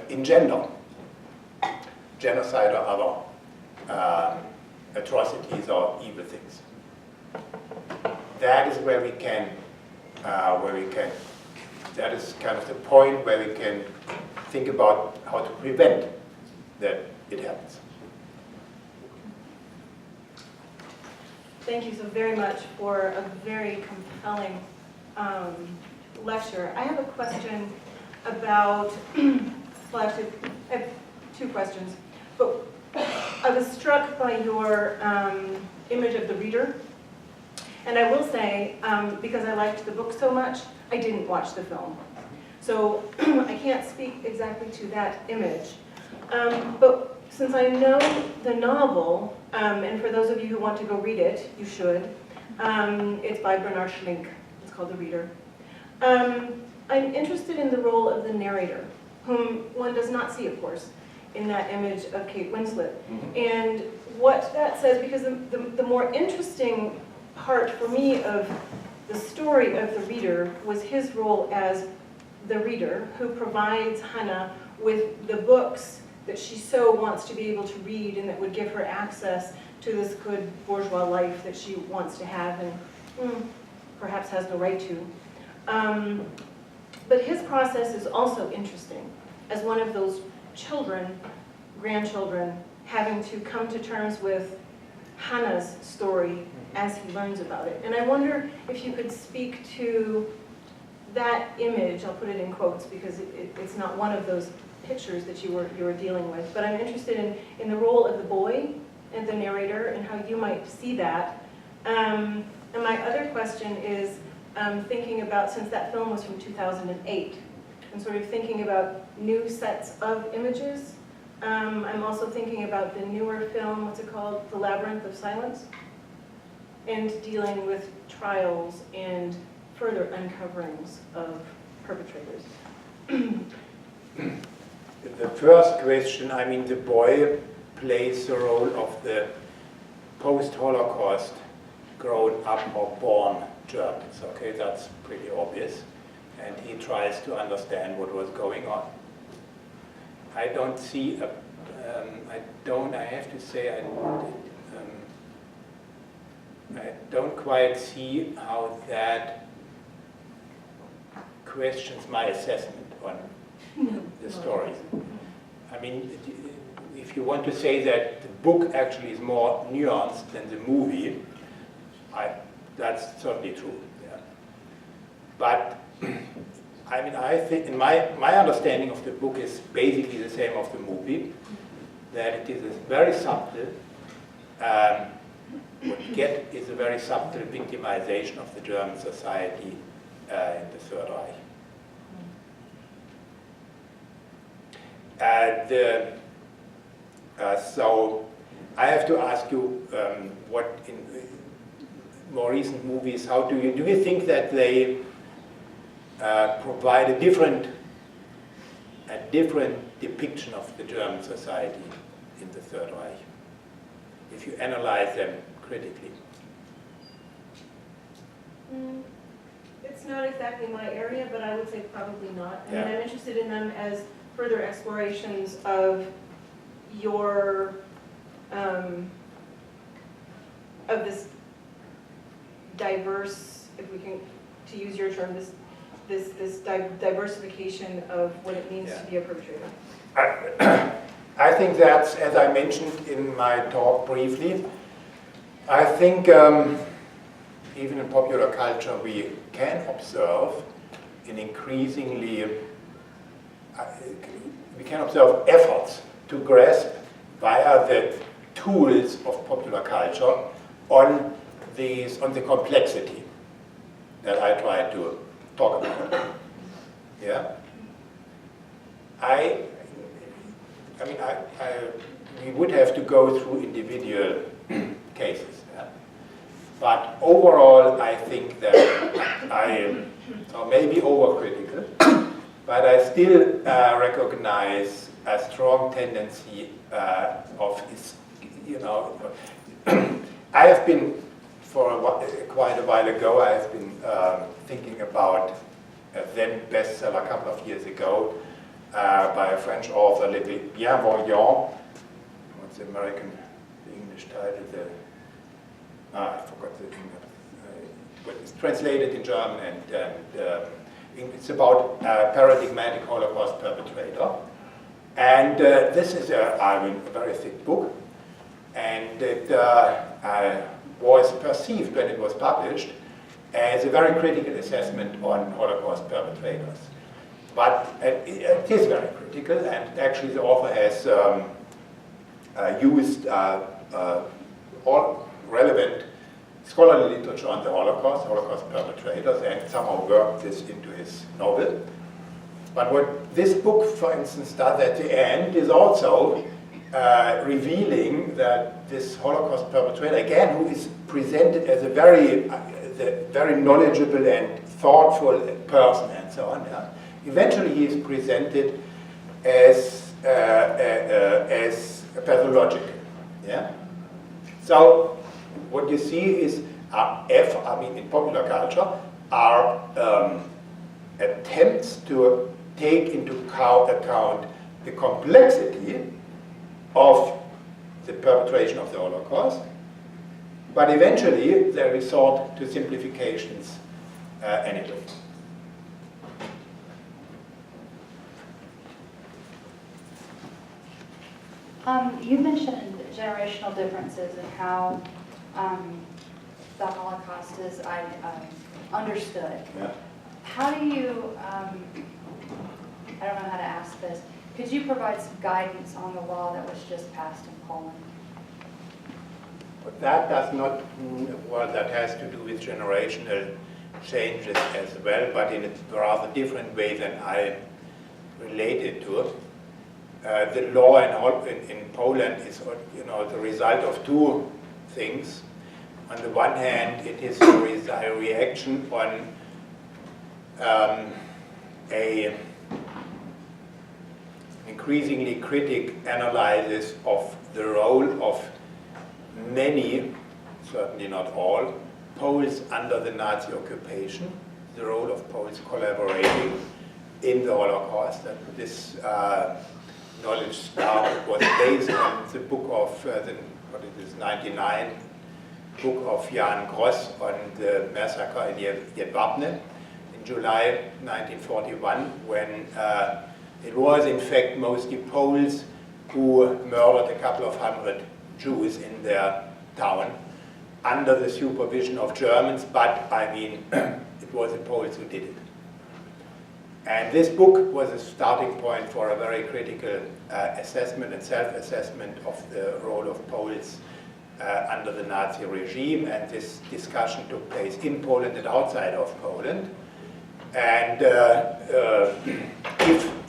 engender genocide or other atrocities or evil things. That is where we can, that is kind of the point where we can think about how to prevent that it happens. Thank you so very much for a very compelling lecture. I have a question about, well actually, I have two questions, but I was struck by your image of the reader, and I will say, because I liked the book so much, I didn't watch the film. So I can't speak exactly to that image. But since I know the novel, and for those of you who want to go read it, you should, it's by Bernard Schlink. It's called The Reader. I'm interested in the role of the narrator, whom one does not see, of course, in that image of Kate Winslet. And what that says, because the more interesting part for me of the story of the reader was his role as the reader who provides Hannah with the books that she so wants to be able to read and that would give her access to this good bourgeois life that she wants to have and perhaps has no right to. But his process is also interesting as one of those children, grandchildren, having to come to terms with Hannah's story as he learns about it. And I wonder if you could speak to that image, I'll put it in quotes because it's not one of those pictures that you were dealing with, but I'm interested in the role of the boy and the narrator and how you might see that. And my other question is thinking about, since that film was from 2008, I'm sort of thinking about new sets of images. I'm also thinking about the newer film, what's it called? The Labyrinth of Silence, and dealing with trials and further uncoverings of perpetrators. The first question, I mean, the boy plays the role of the post-Holocaust grown up or born Germans, okay, that's pretty obvious. And he tries to understand what was going on. I don't see a, I have to say, I don't quite see how that questions my assessment on the story. I mean, if you want to say that the book actually is more nuanced than the movie, that's certainly true. Yeah. But I mean, I think, in my understanding of the book is basically the same of the movie, that it is a very subtle, what you get is a very subtle victimization of the German society in the Third Reich. So I have to ask you, what in more recent movies, how do you think that they provide a different depiction of the German society in the Third Reich, if you analyze them critically? It's not exactly my area, but I would say probably not. I Yeah. mean, I'm interested in them as further explorations of your, of this diverse, if we can, to use your term, this diversification of what it means to be a perpetrator. I think that's, as I mentioned in my talk briefly, I think even in popular culture we can observe an increasingly, we can observe efforts to grasp via the tools of popular culture on the complexity that I tried to talk about. Yeah. I mean, we would have to go through individual cases. Yeah? But overall, I think that I am, or maybe overcritical, but I still recognize a strong tendency of, you know, I have been, quite a while ago, I have been thinking about a then bestseller a couple of years ago by a French author, Bienveillant. What's the American, the English title? I forgot the English. But it's translated in German, and it's about a paradigmatic Holocaust perpetrator. And this is a very thick book, and it was perceived when it was published as a very critical assessment on Holocaust perpetrators. But it is very critical, and actually the author has used all relevant scholarly literature on the Holocaust perpetrators, and somehow worked this into his novel. But what this book, for instance, does at the end is also revealing that this Holocaust perpetrator, again, who is presented as a very knowledgeable and thoughtful person and so on, yeah, eventually he is presented as pathological. Yeah? So what you see is, in popular culture, are attempts to take into account the complexity of the perpetration of the Holocaust, but eventually they resort to simplifications anyway. You mentioned generational differences in how the Holocaust is understood. Yeah. How do you, I don't know how to ask this, could you provide some guidance on the law that was just passed in Poland? But that does not, well, that has to do with generational changes as well, but in a rather different way than I related to it. The law in Poland is, the result of two things. On the one hand, it is a reaction on an increasingly critic analysis of the role of many, certainly not all, Poles under the Nazi occupation, the role of Poles collaborating in the Holocaust. That this knowledge now was based on the book of, 99 book of Jan Gross on the massacre in Jedwabne in July 1941, when it was in fact mostly Poles who murdered a couple of hundred Jews in their town under the supervision of Germans, but I mean, it was the Poles who did it. And this book was a starting point for a very critical assessment and self-assessment of the role of Poles under the Nazi regime, and this discussion took place in Poland and outside of Poland. And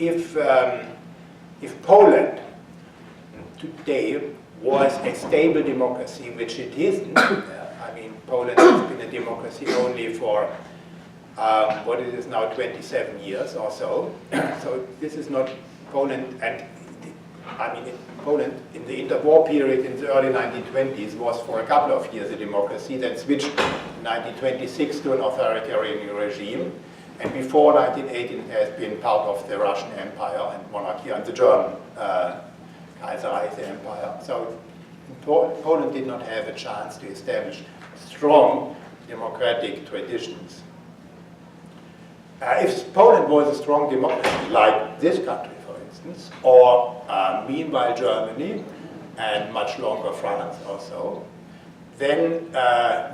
if Poland today was a stable democracy, which it isn't, I mean, Poland has been a democracy only for what it is now 27 years or so. So this is not Poland, and I mean, Poland in the interwar period in the early 1920s was for a couple of years a democracy, then switched in 1926 to an authoritarian regime, and before 1918 it has been part of the Russian Empire and monarchy and the German Kaiserreich Empire. So Poland did not have a chance to establish strong democratic traditions. If Poland was a strong democracy, like this country, for instance, or meanwhile Germany, and much longer France also, then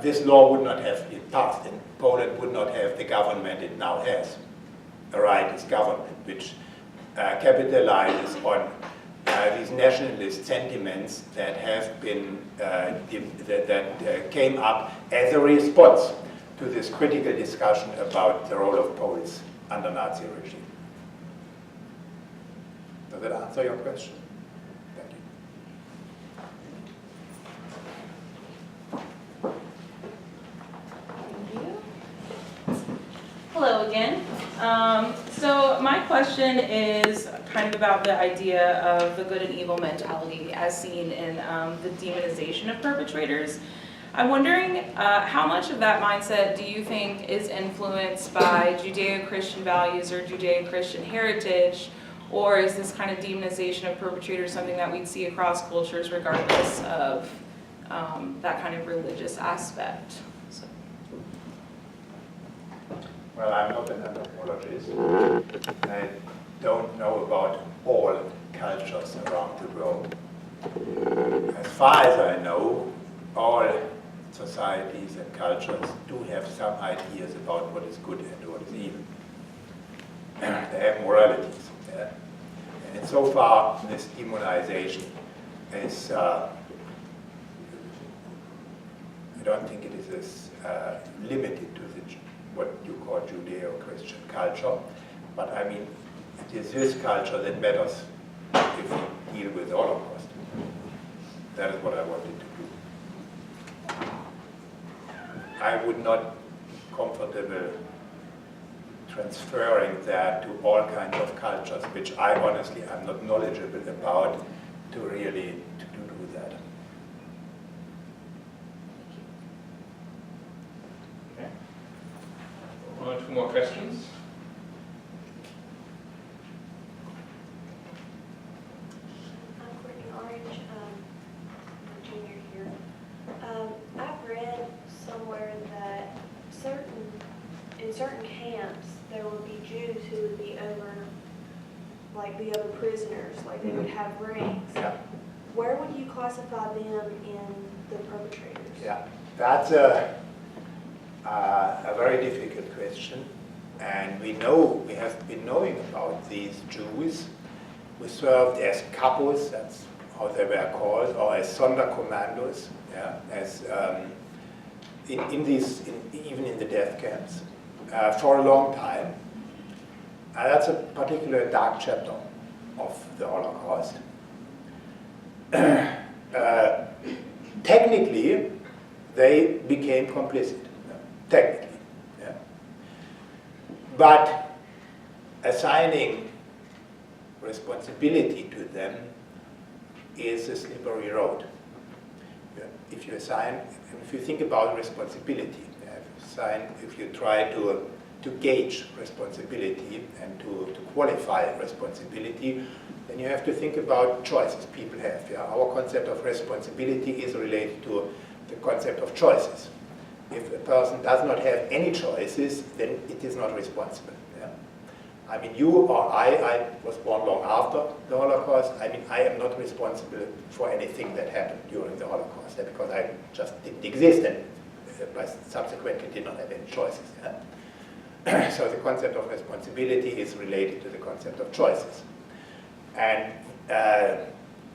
this law would not have been passed, and Poland would not have the government it now has, a rightist government, which capitalizes on these nationalist sentiments that have been, that came up as a response to this critical discussion about the role of Poles under Nazi regime. Does that answer your question? Thank you. Thank you. Hello again. So my question is kind of about the idea of the good and evil mentality as seen in the demonization of perpetrators. I'm wondering how much of that mindset do you think is influenced by Judeo-Christian values or Judeo-Christian heritage, or is this kind of demonization of perpetrators something that we'd see across cultures regardless of that kind of religious aspect? So. Well, I'm not an anthropologist. I don't know about all cultures around the world. As far as I know, all societies and cultures do have some ideas about what is good and what is evil. They have moralities. Yeah? And so far, this demonization is, I don't think it is as limited to what you call Judeo-Christian culture, but I mean, it is this culture that matters if we deal with the Holocaust. That is what I wanted to do. I would not be comfortable transferring that to all kinds of cultures, which I honestly am not knowledgeable about, to really do that. Okay. One or two more questions. I've read somewhere that in certain camps there would be Jews who would be over, like the other prisoners, like they would have ranks. Yeah. Where would you classify them in the perpetrators? Yeah, that's a very difficult question, and we have been knowing about these Jews who served as kapos, that's how they were called, or as Sonderkommandos, yeah, as even in the death camps, for a long time. That's a particular dark chapter of the Holocaust. Technically, they became complicit. Technically, yeah. But assigning responsibility to them is a slippery road. If you think about responsibility, if you try to gauge responsibility and to qualify responsibility, then you have to think about choices people have. Yeah? Our concept of responsibility is related to the concept of choices. If a person does not have any choices, then it is not responsible. Yeah? I mean, you or I was born long after the Holocaust. I mean, I am not responsible for anything that happened during the Holocaust, because I just didn't exist and subsequently did not have any choices. Yeah? So the concept of responsibility is related to the concept of choices. And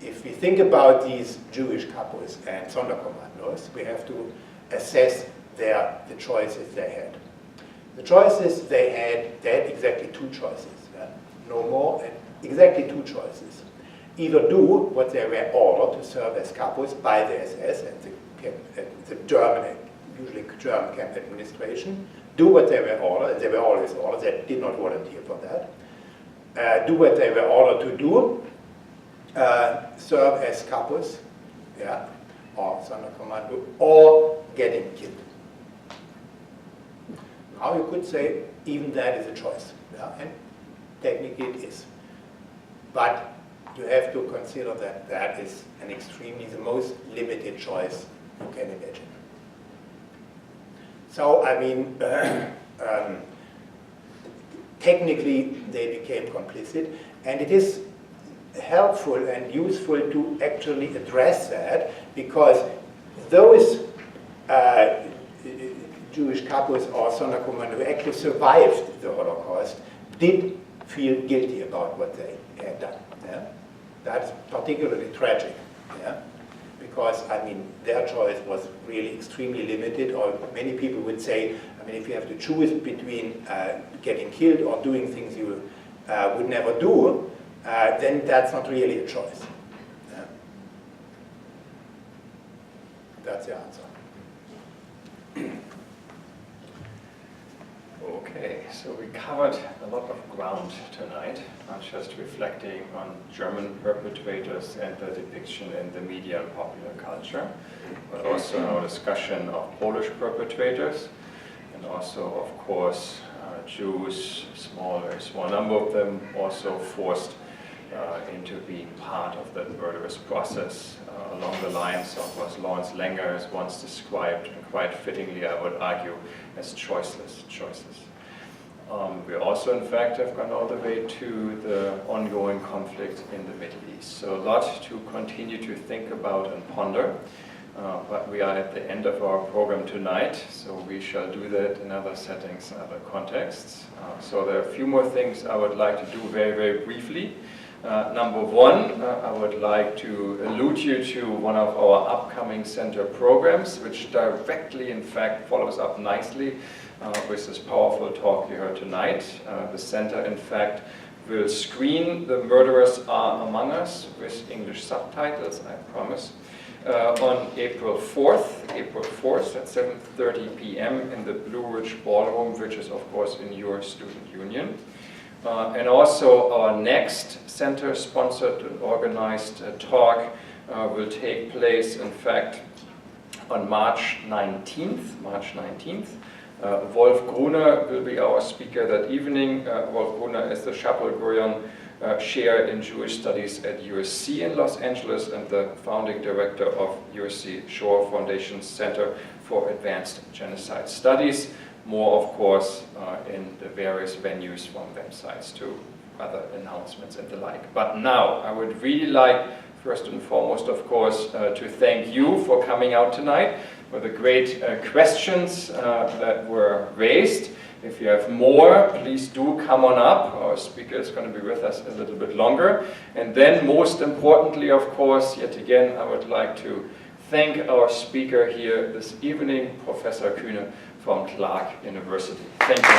if we think about these Jewish couples and Sonderkommandos, we have to assess the choices they had. The choices they had exactly two choices, yeah? No more, and exactly two choices. Either do what they were ordered to serve as couples by the SS and the German, usually German camp administration, do what they were ordered, and they were always ordered, they did not volunteer for that. Do what they were ordered to do, serve as couples, yeah, or Sonderkommando, or getting killed. Now you could say even that is a choice, yeah, and technically it is. But you have to consider that that is an extremely, the most limited choice you can imagine. So, I mean, technically they became complicit, and it is helpful and useful to actually address that, because those Jewish couples or Sonderkommando who actually survived the Holocaust did feel guilty about what they had done. Yeah? That is particularly tragic, yeah? Because, I mean, their choice was really extremely limited, or many people would say, I mean, if you have to choose between getting killed or doing things you would never do, then that's not really a choice. Yeah? That's the answer. Okay, so we covered a lot of ground tonight, not just reflecting on German perpetrators and the depiction in the media and popular culture, but also our discussion of Polish perpetrators, and also, of course, Jews, very small number of them, also forced into being part of the murderous process along the lines of what Lawrence Langer has once described, and quite fittingly, I would argue, as choiceless choices. We also, in fact, have gone all the way to the ongoing conflict in the Middle East. So a lot to continue to think about and ponder, but we are at the end of our program tonight, so we shall do that in other settings, other contexts. So there are a few more things I would like to do very, very briefly. Number one, I would like to allude you to one of our upcoming center programs, which directly, in fact, follows up nicely with this powerful talk you heard tonight. The center, in fact, will screen The Murderers Are Among Us with English subtitles, I promise, on April 4th at 7:30 p.m. in the Blue Ridge Ballroom, which is, of course, in your student union. And also our next center-sponsored and organized talk will take place, in fact, on March 19th. Wolf Gruner will be our speaker that evening. Wolf Gruner is the Chappell-Gurion Chair in Jewish Studies at USC in Los Angeles and the founding director of USC Shoah Foundation's Center for Advanced Genocide Studies. More, of course, in the various venues, from websites to other announcements and the like. But now, I would really like, first and foremost, of course, to thank you for coming out tonight, for the great questions that were raised. If you have more, please do come on up. Our speaker is going to be with us a little bit longer. And then, most importantly, of course, yet again, I would like to thank our speaker here this evening, Professor Kühne from Clark University. Thank you.